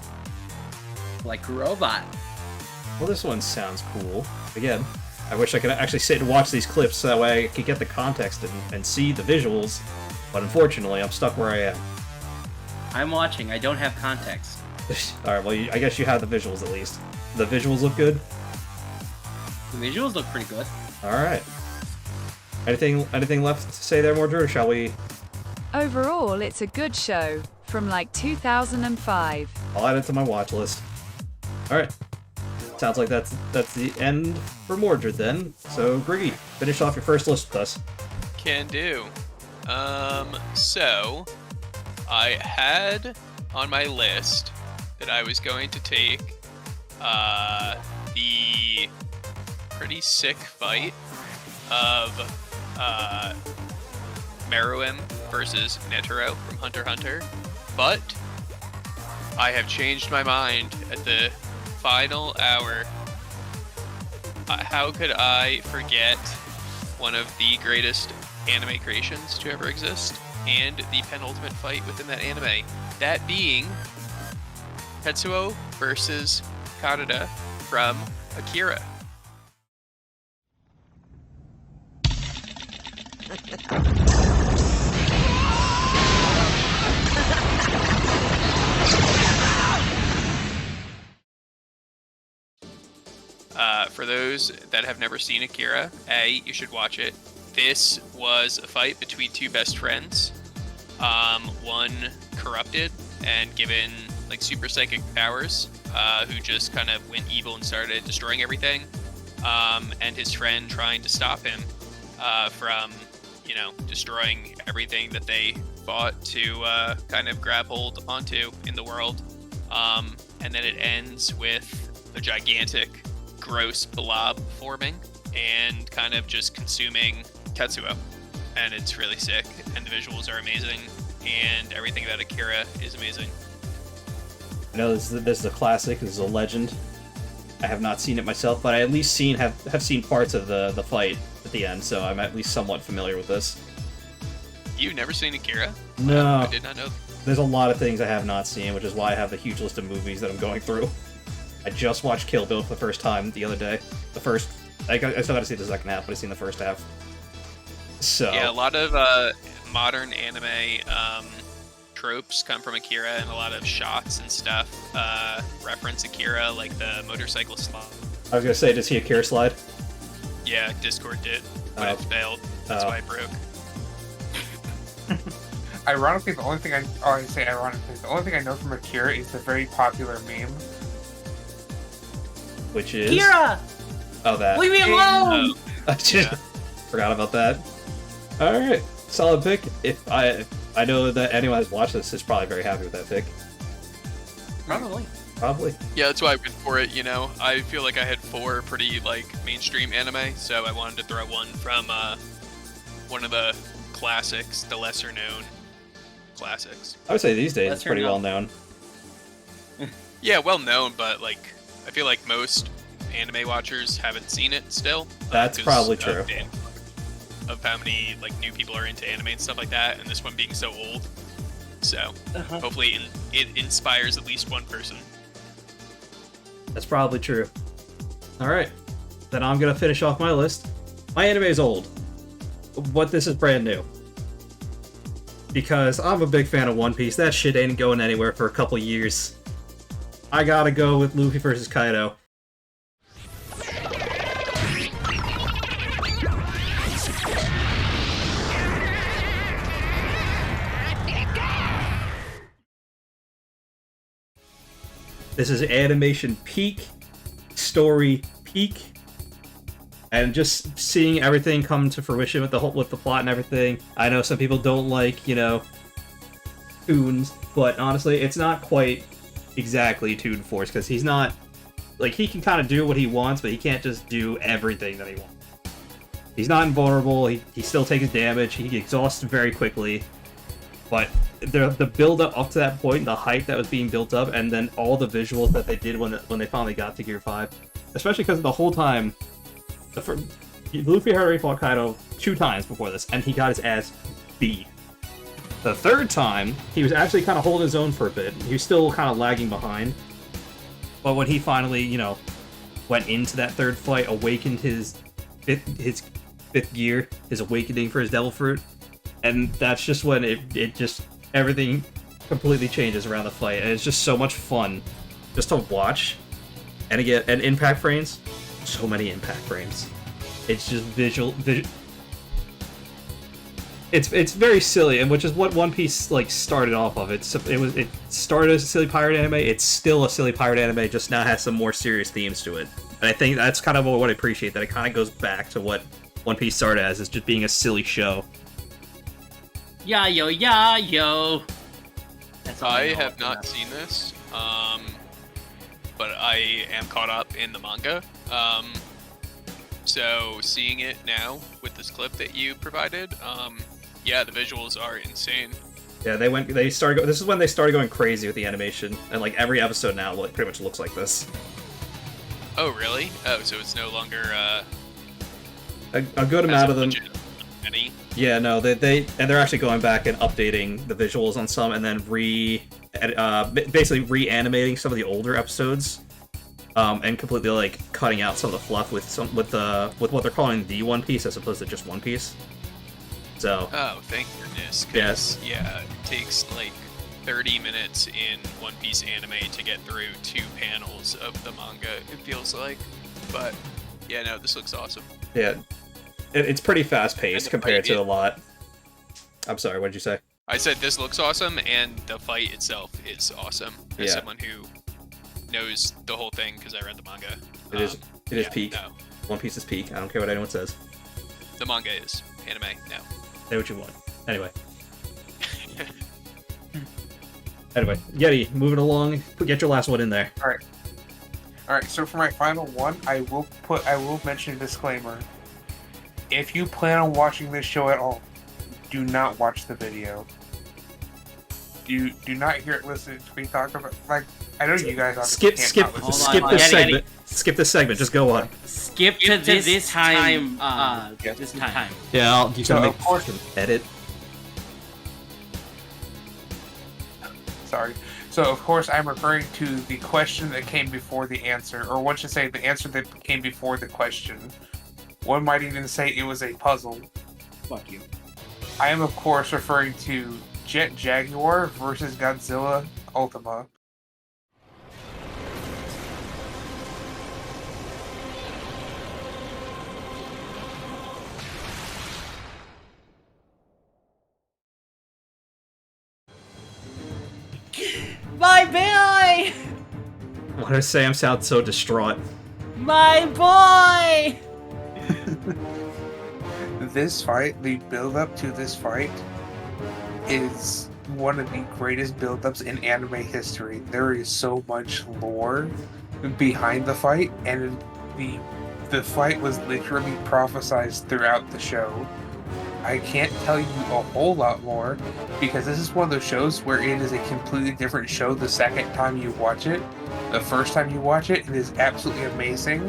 Like a robot. Well, this one sounds cool. Again, I wish I could actually sit and watch these clips so that way I could get the context and see the visuals, but unfortunately, I'm stuck where I am. I'm watching. I don't have context. Alright, well, I guess you have the visuals at least. The visuals look good? The visuals look pretty good. Alright. Anything left to say there, Mordred, or shall we? Overall, it's a good show, from like 2005. I'll add it to my watch list. Alright. Sounds like that's the end for Mordred then. So, Griggy, finish off your first list with us. Can do. So I had on my list that I was going to take the pretty sick fight of Meruem versus Netero from Hunter x Hunter, but I have changed my mind at the final hour. How could I forget one of the greatest anime creations to ever exist, and the penultimate fight within that anime, that being Tetsuo versus Karada from Akira. For those that have never seen Akira, you should watch it. This was a fight between two best friends. One corrupted and given like super psychic powers, who just kind of went evil and started destroying everything. And his friend trying to stop him from, destroying everything that they fought to kind of grab hold onto in the world. And then it ends with a gigantic, gross blob forming and kind of just consuming Tetsuo. And it's really sick, and the visuals are amazing, and everything about Akira is amazing. I know this is a classic, this is a legend. I have not seen it myself, but I at least have seen parts of the fight at the end, so I'm at least somewhat familiar with this. You've never seen Akira? No. I did not know. There's a lot of things I have not seen, which is why I have a huge list of movies that I'm going through. I just watched Kill Bill for the first time the other day. I still gotta see the second half, but I've seen the first half. So yeah, a lot of modern anime tropes come from Akira, and a lot of shots and stuff reference Akira, like the motorcycle slide. I was gonna say, does he Akira slide? Yeah, Discord did, but it failed. That's why it broke. Ironically, the only thing I know from Akira is the very popular meme. Which is Akira! Oh, that. Leave me alone! I just forgot about that. Alright, solid pick. If I know that anyone who's watched this is probably very happy with that pick. Probably. Yeah, that's why I went for it, I feel like I had 4 pretty, mainstream anime, so I wanted to throw one from, one of the classics, the lesser-known classics. I would say these days it's pretty well known. Yeah, well known, but, I feel like most anime watchers haven't seen it still. That's probably true. Of how many, new people are into anime and stuff like that, and this one being so old. So, hopefully it inspires at least one person. That's probably true. Alright, then I'm gonna finish off my list. My anime is old, but this is brand new. Because I'm a big fan of One Piece. That shit ain't going anywhere for a couple years. I gotta go with Luffy versus Kaido. This is animation peak, story peak, and just seeing everything come to fruition with the plot and everything. I know some people don't like, Toons, but honestly, it's not quite exactly Toon Force, because he's not, he can kind of do what he wants, but he can't just do everything that he wants. He's not invulnerable, he still takes damage, he exhausts very quickly, but the build up to that point, the hype that was being built up, and then all the visuals that they did when they finally got to Gear 5, especially because the whole time, Luffy had already fought Kaido 2 times before this, and he got his ass beat. The 3rd time, he was actually kind of holding his own for a bit. He was still kind of lagging behind, but when he finally, went into that 3rd fight, awakened his fifth gear, his awakening for his devil fruit, and that's just when it just everything completely changes around the fight, and it's just so much fun just to watch. And again, and impact frames, so many impact frames. It's just visual. It's very silly, and which is what One Piece like started off of. It started as a silly pirate anime. It's still a silly pirate anime, just now has some more serious themes to it. And I think that's kind of what I appreciate. That it kind of goes back to what One Piece started as, is just being a silly show. Yeah, yo. That's all I know have about not that. seen this, but I am caught up in the manga. So seeing it now with this clip that you provided, yeah, the visuals are insane. Yeah, this is when they started going crazy with the animation, and like every episode now pretty much looks like this. Oh, really? Oh, so it's no longer A good amount of them. Any? Yeah, no, they're actually going back and updating the visuals on some, and then basically reanimating some of the older episodes, and completely like cutting out some of the fluff with what they're calling the One Piece as opposed to just One Piece. So. Oh, thank goodness. 'Cause, yeah, it takes like 30 minutes in One Piece anime to get through 2 panels of the manga, it feels like. But, yeah, no, this looks awesome. Yeah, it's pretty fast-paced And compared to a lot. I'm sorry, what did you say? I said this looks awesome, and the fight itself is awesome. As Yeah. someone who knows the whole thing, because I read the manga. It is yeah, peak. No, One Piece is peak. I don't care what anyone says. the manga is. Anime, no. Say what you want. Anyway. Anyway, Yeti, moving along. Get your last one in there. Alright, so for my final one, I will mention a disclaimer. If you plan on watching this show at all, do not watch the video. Do not listen to me talk about, like, I know you guys Skip this Yeti, segment. Skip this segment. Just go on. Skip to this time. This time. Yeah, you So, can of course- edit. Sorry. So, of course, I'm referring to the question that came before the answer, or one should say the answer that came before the question. One might even say it was a puzzle. Fuck you. I am, of course, referring to Jet Jaguar versus Godzilla Ultima. My boy! Why does Sam sound so distraught? My boy! This fight, the build-up to this fight, is one of the greatest build-ups in anime history. There is so much lore behind the fight, and the fight was literally prophesized throughout the show. I can't tell you a whole lot more, because this is one of those shows where it is a completely different show the second time you watch it. The first time you watch it, it is absolutely amazing,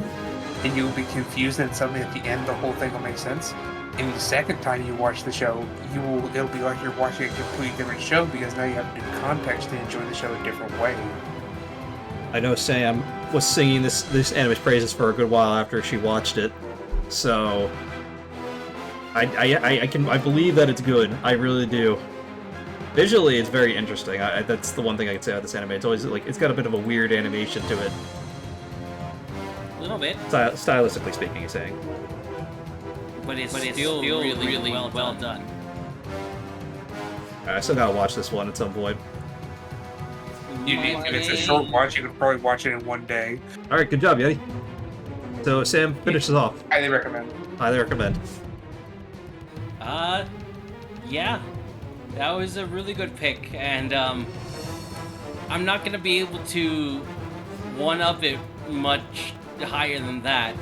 and you'll be confused, and suddenly at the end the whole thing will make sense. And the second time you watch the show, it'll be like you're watching a completely different show, because now you have new context to enjoy the show a different way. I know Sam was singing this anime's praises for a good while after she watched it, so I believe that it's good. I really do. Visually, it's very interesting. That's the one thing I can say about this anime. It's always like it's got a bit of a weird animation to it, A little bit. stylistically speaking. You're saying. But it's still really well done. I still gotta watch this one at some point. And it's a short watch. You can probably watch it in one day. All right, good job, Yeti. So Sam, finish this off. Highly recommend. Highly recommend. Yeah, that was a really good pick, and I'm not gonna be able to one-up it much higher than that.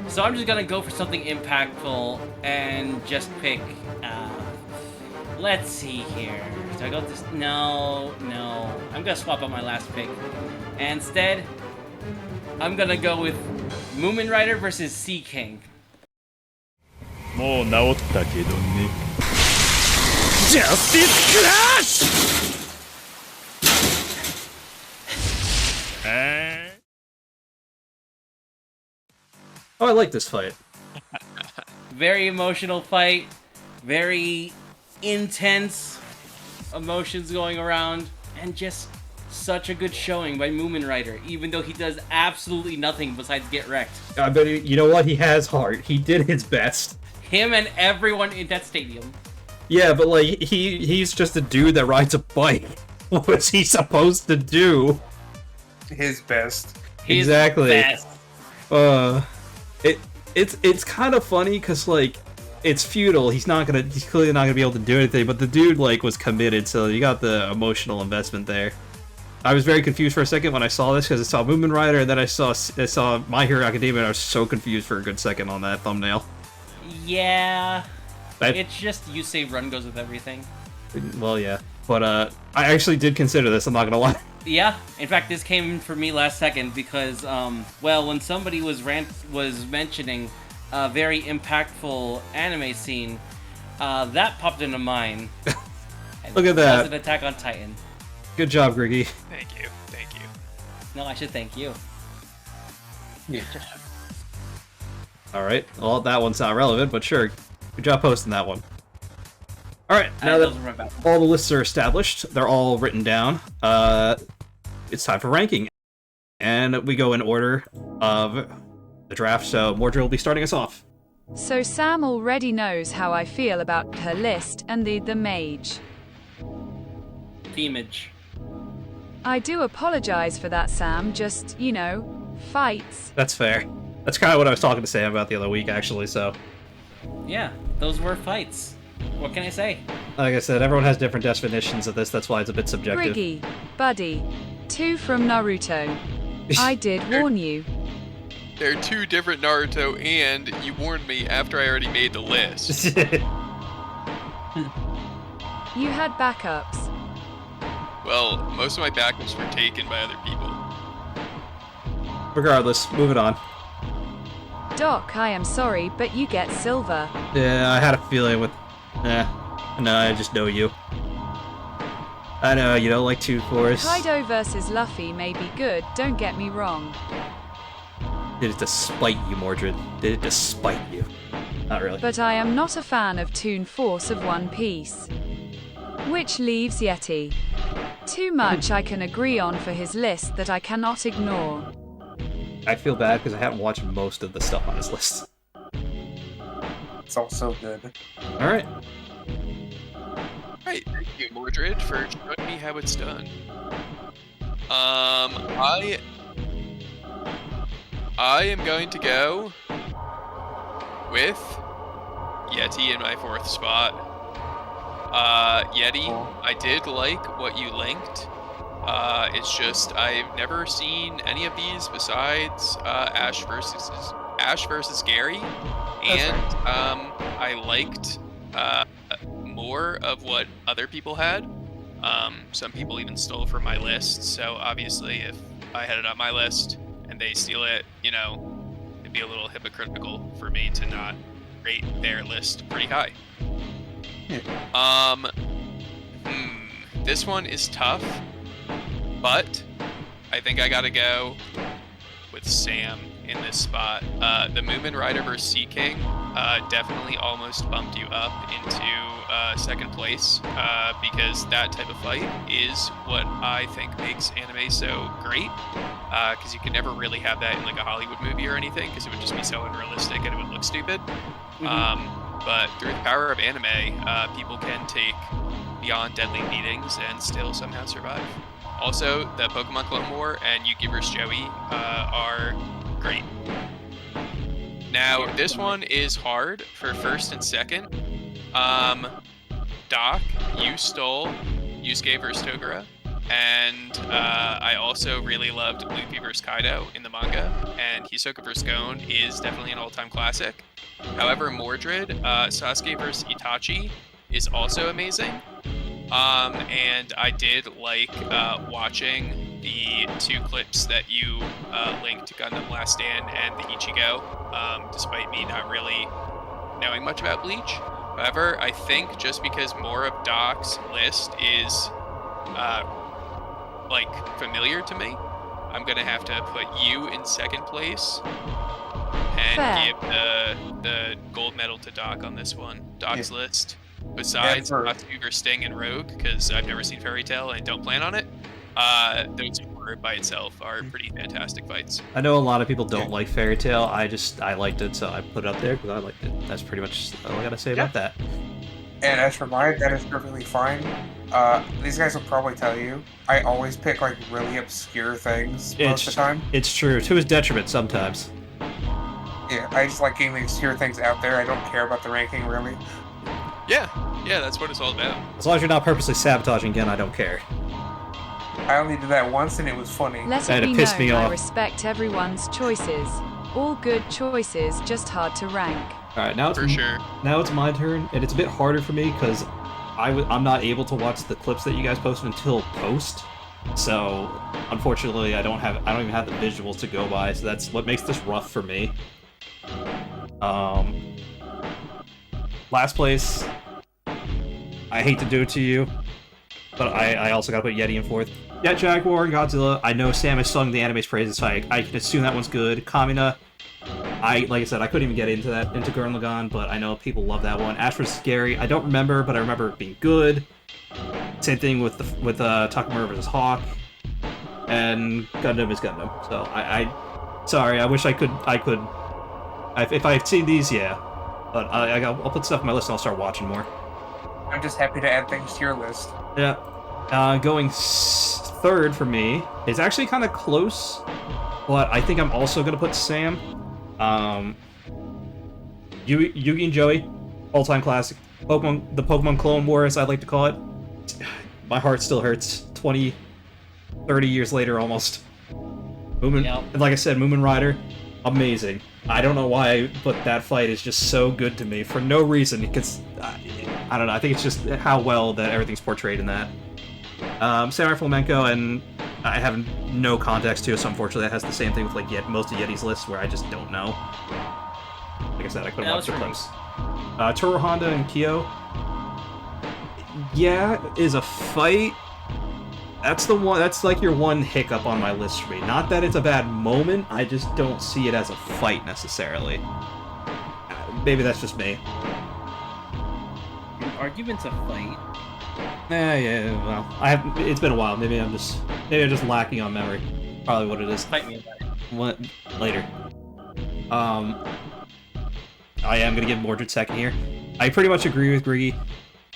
So I'm just gonna go for something impactful and just pick. Let's see here. Do I go this? No. I'm gonna swap out my last pick. And instead, I'm gonna go with Moomin Rider versus Sea King. もう治ったけどね。Justice Clash! Oh, I like this fight. Very emotional fight. Very intense emotions going around. And just such a good showing by Moomin Rider, even though he does absolutely nothing besides get wrecked. But you know what? He has heart. He did his best. Him and everyone in that stadium. Yeah, but like he's just a dude that rides a bike. What's he supposed to do? His best. His Exactly. best. It's kind of funny because like it's futile. He's clearly not gonna be able to do anything. But the dude like was committed, so you got the emotional investment there. I was very confused for a second when I saw this because I saw Moomin Rider and then I saw My Hero Academia and I was so confused for a good second on that thumbnail. Yeah. I- It's just you say run goes with everything. Well, yeah, but I actually did consider this. I'm not gonna lie. Yeah. In fact, this came for me last second because, well, when somebody was mentioning a very impactful anime scene, that popped into mind. And Look at it that. was an Attack on Titan. Good job, Griggy. Thank you. Thank you. No, I should thank you. Yeah. All right. Well, that one's not relevant, but sure. Good job posting that one. All right. Now those that are my bad. all the lists are established, they're all written down. It's time for ranking, and we go in order of the draft. So Mordred will be starting us off. So Sam already knows how I feel about her list and the mage. Themage. I do apologize for that, Sam. Just, fights. That's fair. That's kind of what I was talking to Sam about the other week, actually. So, Yeah, those were fights. What can I say? like I said, everyone has different definitions of this. That's why it's a bit subjective. Griggy, buddy. 2 from Naruto. I did warn you. There are two different Naruto, and you warned me after I already made the list. You had backups. Well, most of my backups were taken by other people. Regardless, moving on. Doc, I am sorry, but you get silver. Yeah, I had a feeling with. No, I just know you. I know you don't like Toon Force. Kaido versus Luffy may be good, don't get me wrong. Did it to spite you, Mordred. Did it to spite you. Not really. But I am not a fan of Toon Force of One Piece. Which leaves Yeti. Too much I can agree on for his list that I cannot ignore. I feel bad because I haven't watched most of the stuff on his list. It's all so good. Alright. Right, thank you, Mordred, for showing me how it's done. I am going to go with Yeti in my 4th spot. Yeti, I did like what you linked. It's just I've never seen any of these besides Ash versus Gary, and I liked more of what other people had. Some people even stole from my list, so obviously if I had it on my list and they steal it, it'd be a little hypocritical for me to not rate their list pretty high. This one is tough, but I think I gotta go with Sam in this spot. The Moomin Rider vs. Sea King definitely almost bumped you up into 2nd place because that type of fight is what I think makes anime so great. Because you can never really have that in like a Hollywood movie or anything because it would just be so unrealistic and it would look stupid. But through the power of anime, people can take beyond deadly beatings and still somehow survive. Also, the Pokemon Clone War and Yugi vs. Joey are great. Now, this one is hard for 1st and 2nd. Doc, you stole Yusuke vs. Togura, and I also really loved Luffy vs. Kaido in the manga, and Hisoka vs. Gon is definitely an all-time classic. However, Mordred, Sasuke vs. Itachi is also amazing. And I did like watching the 2 clips that you linked to Gundam Last Stand and the Ichigo, despite me not really knowing much about Bleach. However, I think just because more of Doc's list is familiar to me, I'm gonna have to put you in 2nd place, and Fair. give the gold medal to Doc on this one. Doc's list, besides Yeah, Cougar, Sting, and Rogue, because I've never seen Fairy Tail and don't plan on it. Those four by itself are pretty fantastic fights. I know a lot of people don't like Fairy Tail. I liked it, so I put it up there because I liked it. That's pretty much all I gotta say about that. And as for mine, that is perfectly fine. These guys will probably tell you, I always pick like really obscure things most of the time. It's true, to his detriment sometimes. Yeah, I just like getting the obscure things out there. I don't care about the ranking really. Yeah, that's what it's all about. As long as you're not purposely sabotaging again, I don't care. I only did that once and it was funny. Let And it it be pissed me known I off. respect everyone's choices. All good choices, just hard to rank. All right, now it's For sure. Now it's my turn, and it's a bit harder for me because I'm not able to watch the clips that you guys posted until post. So unfortunately, I don't even have the visuals to go by. So that's what makes this rough for me. Last place. I hate to do it to you, but I also gotta put Yeti in fourth. Yeah, Jaguar and Godzilla. I know Sam has sung the anime's praises, so I can assume that one's good. Kamina. Like I said, I couldn't even get into Gurren Lagann, but I know people love that one. Ash vs. Scary, I don't remember, but I remember it being good. Same thing with Takamura vs. Hawk, and Gundam is Gundam. So sorry, I wish I could. If I had seen these, yeah, but I'll put stuff on my list and I'll start watching more. I'm just happy to add things to your list. Yeah, going third for me is actually kind of close, but I think I'm also gonna put Sam. Yugi and Joey, all-time classic. The Pokemon Clone Wars, I like to call it. My heart still hurts 20, 30 years later almost. And like I said, Moomin Rider, amazing. I don't know why, but that fight is just so good to me for no reason, because I don't know, I think it's just how well that everything's portrayed in that. Samurai Flamenco, and I have no context to it, so unfortunately that has the same thing with like most of Yeti's lists where I just don't know. Like I said, I couldn't watch the clips. Toru Honda and Kyo. Yeah, is a fight. That's the one. That's like your one hiccup on my list for me. Not that it's a bad moment. I just don't see it as a fight necessarily. Maybe that's just me. An argument's a fight. Yeah. Well, it's been a while. Maybe I'm just lacking on memory. Probably what it is. Fight me about it. What later? I am gonna give Mordred second here. I pretty much agree with Griggy.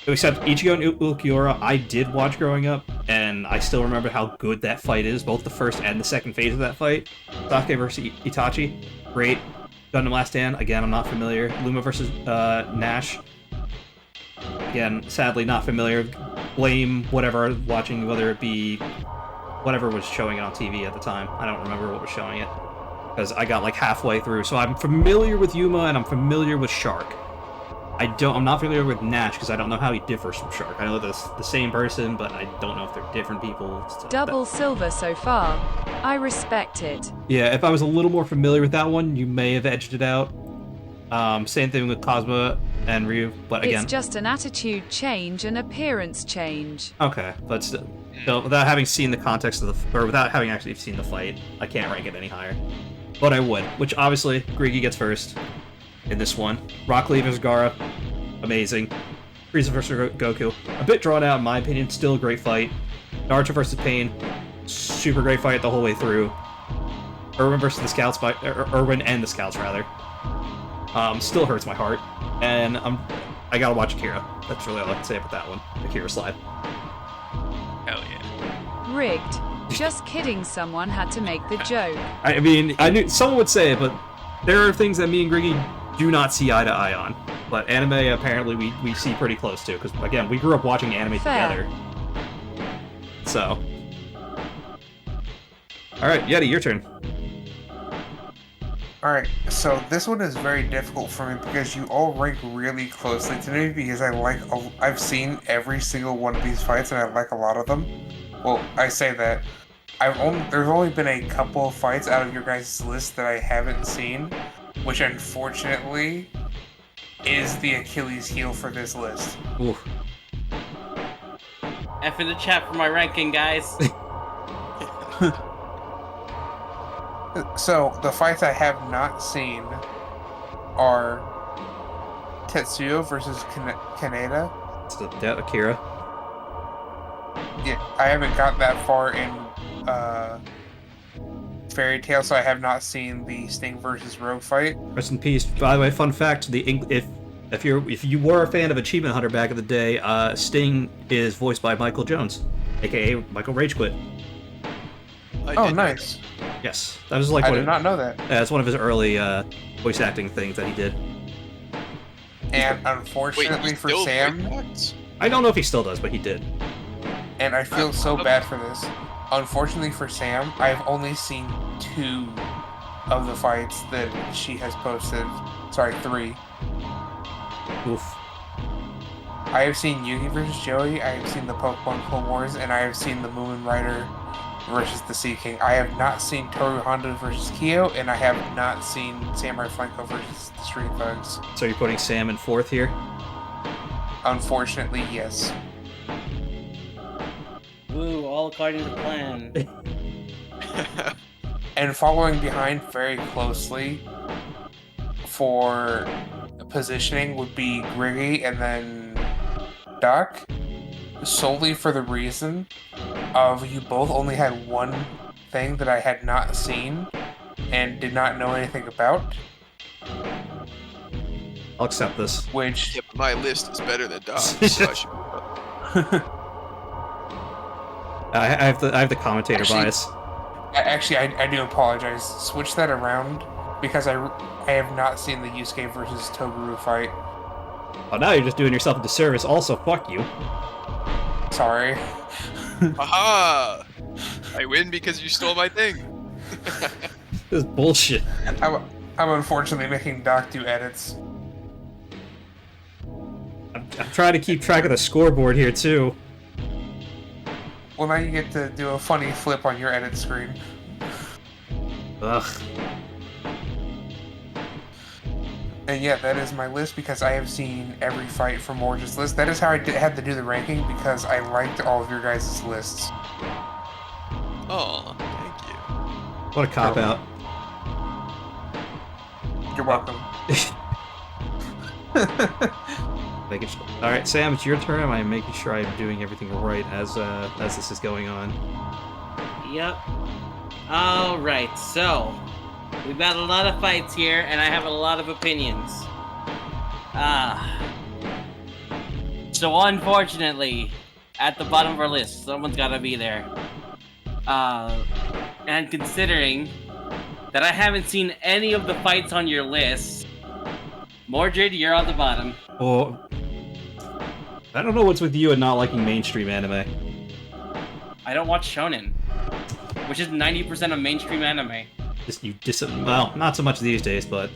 Except Ichigo and Ulquiorra, I did watch growing up, and I still remember how good that fight is, both the first and the second phase of that fight. Sasuke versus Itachi, great. Gundam Last Stand, again, I'm not familiar. Luma versus Nash, again, sadly not familiar. Blame whatever I was watching, whether it be whatever was showing it on TV at the time. I don't remember what was showing it, because I got like halfway through. So I'm familiar with Yuma, and I'm familiar with Shark. I'm not familiar with Nash because I don't know how he differs from Shark. I know they're the same person, but I don't know if they're different people. So Double silver so far. I respect it. Yeah, if I was a little more familiar with that one, you may have edged it out. Same thing with Cosmo and Ryu, but again... It's just an attitude change, an appearance change. Okay, but still, without having seen the context of or without having actually seen the fight, I can't rank it any higher. But I would, which obviously, Griggy gets first in this one. Rock Lee vs. Gaara, amazing. Frieza vs. Goku, a bit drawn out in my opinion, still a great fight. Naruto vs. Pain, super great fight the whole way through. Irwin versus the Scouts, Irwin and the Scouts rather. Still hurts my heart, and I gotta watch Akira. That's really all I can say about that one. Akira Slide. Hell yeah. Rigged. Just kidding, someone had to make the joke. I mean, I knew someone would say it, but there are things that me and Griggy do not see eye to eye on. But anime, apparently, we see pretty close to, because, again, we grew up watching anime together. So. Alright, Yeti, your turn. Alright, so this one is very difficult for me because you all rank really closely to me because I've seen every single one of these fights and I like a lot of them. Well, I say that. There's only been a couple of fights out of your guys' list that I haven't seen, which unfortunately is the Achilles heel for this list. Ooh. F in the chat for my ranking, guys. So, the fights I have not seen are Tetsuo versus Kaneda. Yeah, Akira. Yeah, I haven't got that far in Fairy Tail, so I have not seen the Sting versus Rogue fight. Rest in peace. By the way, fun fact: if you were a fan of Achievement Hunter back in the day, Sting is voiced by Michael Jones, aka Michael Ragequit. Oh, nice. Yes, that was like I did not know that. That's one of his early voice acting things that he did. And unfortunately for Sam, I don't know if he still does, but he did. and I feel so bad for this. Unfortunately for Sam, I've only seen 2 of the fights that she has posted. Sorry, 3. Oof. I have seen Yugi versus Joey, I have seen the Pokemon Clone Wars, and I have seen the Moomin Rider versus the Sea King. I have not seen Toru Honda versus Kyo, and I have not seen Samurai Flanko versus the Street Thugs. So you're putting Sam in 4th here? Unfortunately, yes. Woo, all according to plan. And following behind very closely for positioning would be Griggy and then Doc, solely for the reason of you both only had one thing that I had not seen and did not know anything about. I'll accept this. Which... Yeah, but my list is better than Doc's, so I should... I have the commentator bias. Actually, I do apologize. Switch that around, because I have not seen the Yusuke versus Toguro fight. Oh, now you're just doing yourself a disservice. Also, fuck you. Sorry. Aha! I win because you stole my thing. This is bullshit. I'm unfortunately making Doc do edits. I'm trying to keep track of the scoreboard here, too. Well, now you get to do a funny flip on your edit screen. Ugh. And yeah, that is my list because I have seen every fight from Origins list. That is how I had to do the ranking because I liked all of your guys' lists. Oh, thank you. What a cop-out. You're welcome. Alright, Sam, it's your turn. I'm making sure I'm doing everything right as this is going on. Yep. Alright, so we've got a lot of fights here, and I have a lot of opinions. So unfortunately, at the bottom of our list, someone's gotta be there. And considering that I haven't seen any of the fights on your list, Mordred, you're on the bottom. Oh, I don't know what's with you and not liking mainstream anime. I don't watch shonen, which is 90% of mainstream anime. Well, not so much these days, but...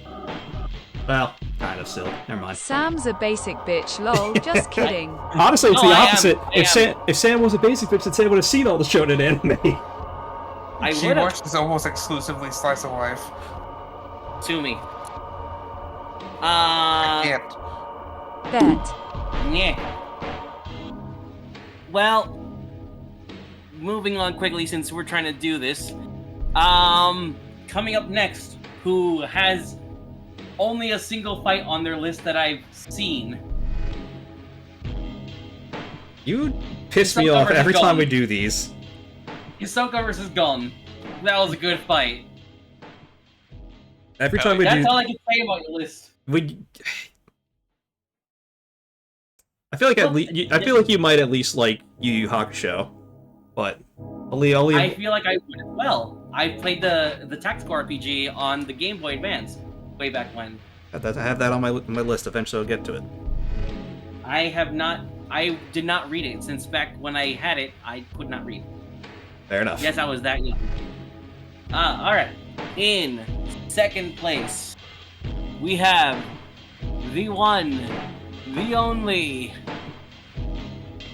Well, kind of still. Never mind. Sam's a basic bitch, lol, just kidding. Honestly, it's No, the I am. opposite. I If Sam was a basic bitch, then Sam would have seen all the shonen anime. She would've. watches almost exclusively slice of life. Sue me. I can't. Bet. Yeah. Well, moving on quickly since we're trying to do this. Coming up next, who has only a single fight on their list that I've seen. You piss me off every time we do these. Hisoka versus Gon. That was a good fight. Every time we That's do... all I can say about your list. I feel like I feel like you might at least like Yu Yu Hakusho, but I feel like I would as well. I played the tactical RPG on the Game Boy Advance way back when. I have that on my list. Eventually, I'll get to it. I did not read it since back when I had it. I could not read. Fair enough. Yes, I was that young. All right. In second place, we have the one, the only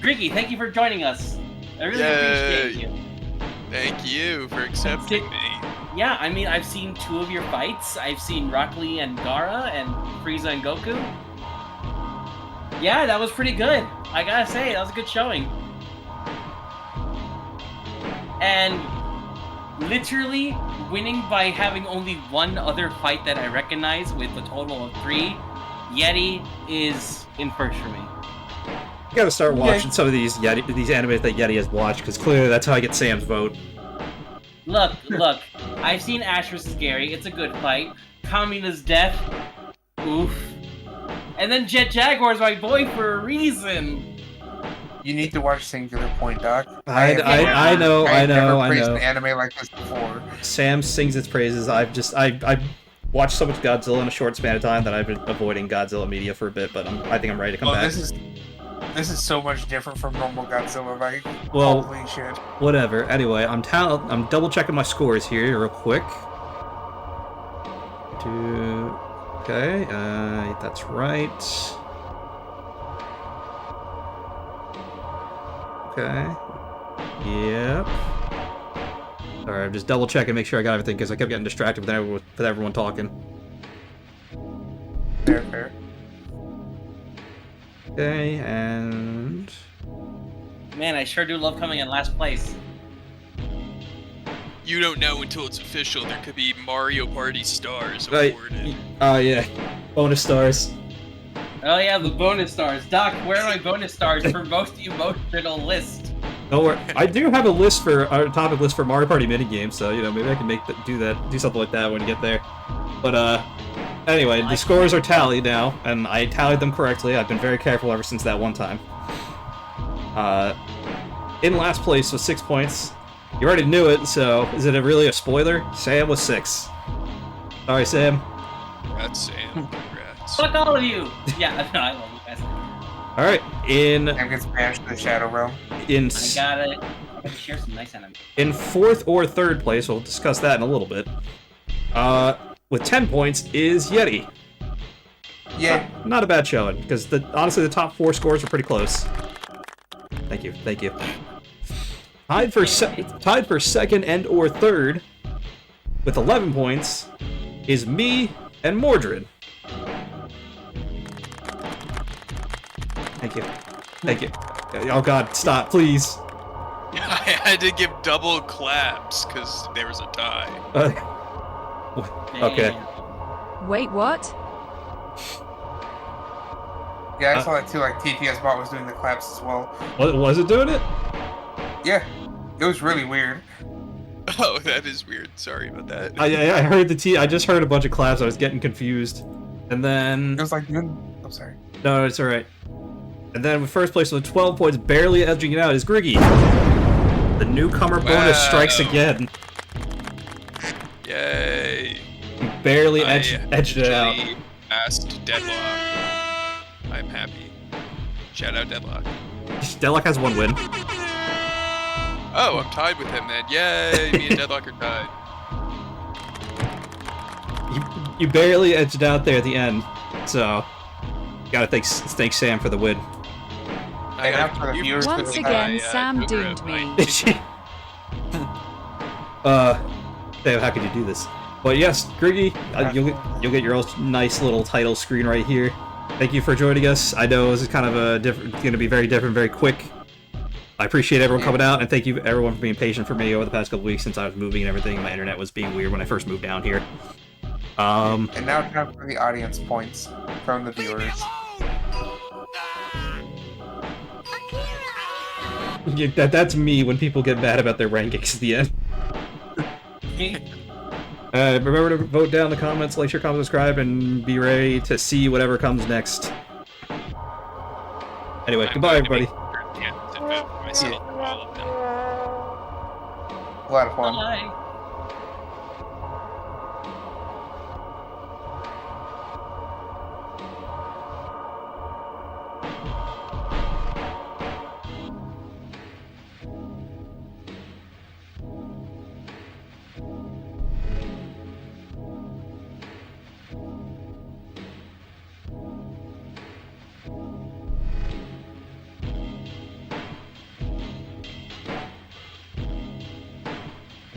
Griggy. Thank you for joining us. I really appreciate you. Thank you for accepting me. Yeah, I mean, I've seen 2 of your fights. I've seen Rock Lee and Gaara and Frieza and Goku. Yeah, that was pretty good. I gotta say, that was a good showing. And literally winning by having only one other fight that I recognize with a total of 3, Yeti is in first for me. You gotta start watching some of these animes that Yeti has watched, because clearly that's how I get Sam's vote. Look, I've seen Ash vs. Gary, it's a good fight. Kamina's death, oof. And then Jet Jaguar's my boy for a reason. You need to watch Singular Point, Doc. I know. I've never praised an anime like this before. Sam sings its praises. I watched so much Godzilla in a short span of time that I've been avoiding Godzilla media for a bit, but I think I'm ready to come back. This is so much different from normal Godzilla, like, well, holy shit. Whatever. Anyway, I'm double checking my scores here real quick. Okay, that's right. Okay. Yep. Alright, I'm just double checking, make sure I got everything, because I kept getting distracted with everyone talking. Fair. Okay, and... Man, I sure do love coming in last place. You don't know until it's official. There could be Mario Party stars awarded. Oh yeah, bonus stars. Oh yeah, the bonus stars. Doc, where are my bonus stars for most emotional list? Don't worry, I do have a topic list for Mario Party minigames, so maybe I can do something like that when you get there. But anyway, the scores are tallied now, and I tallied them correctly. I've been very careful ever since that one time. In last place with 6 points. You already knew it, so is it really a spoiler? Sam was 6. Sorry, Sam. Congrats, Sam. Congrats. Fuck all of you! Yeah, no, I love you guys. Alright, Sam gets banished to the Shadow Realm. I gotta share some nice anime. In 4th or 3rd place, we'll discuss that in a little bit. With 10 points is Yeti. Yeah. Not a bad showing, because honestly the top 4 scores are pretty close. Thank you. Tied for 2nd and or 3rd with 11 points is me and Mordred. Thank you. Oh god, stop, please. I had to give double claps because there was a tie. Okay. Wait, what? Yeah, I saw that too, like TTS Bot was doing the claps as well. Was it doing it? Yeah, it was really weird. Oh, that is weird. Sorry about that. I heard I just heard a bunch of claps. I was getting confused, and then it was like, I'm sorry. No, it's all right. And then with first place with 12 points, barely edging it out, is Griggy. The newcomer bonus strikes again. Yay! He barely edged it out. Past Deadlock. I'm happy. Shout out Deadlock. Deadlock has 1 win. Oh, I'm tied with him then. Yay! Me and Deadlock are tied. You barely edged it out there at the end, so gotta thank Sam for the win. Once again, Sam doomed me. Dave, how could you do this? But yes, Griggy, you'll get your own nice little title screen right here. Thank you for joining us. I know this is kind of going to be very different, very quick. I appreciate everyone coming out, and thank you everyone for being patient for me over the past couple weeks since I was moving and everything. My internet was being weird when I first moved down here. And now time for the audience points from the viewers. Yeah, that's me when people get mad about their rankings at the end. Remember to vote down in the comments, like, share, comment, subscribe, and be ready to see whatever comes next. Anyway, goodbye, everybody. Myself, all of them. A lot of fun. Bye.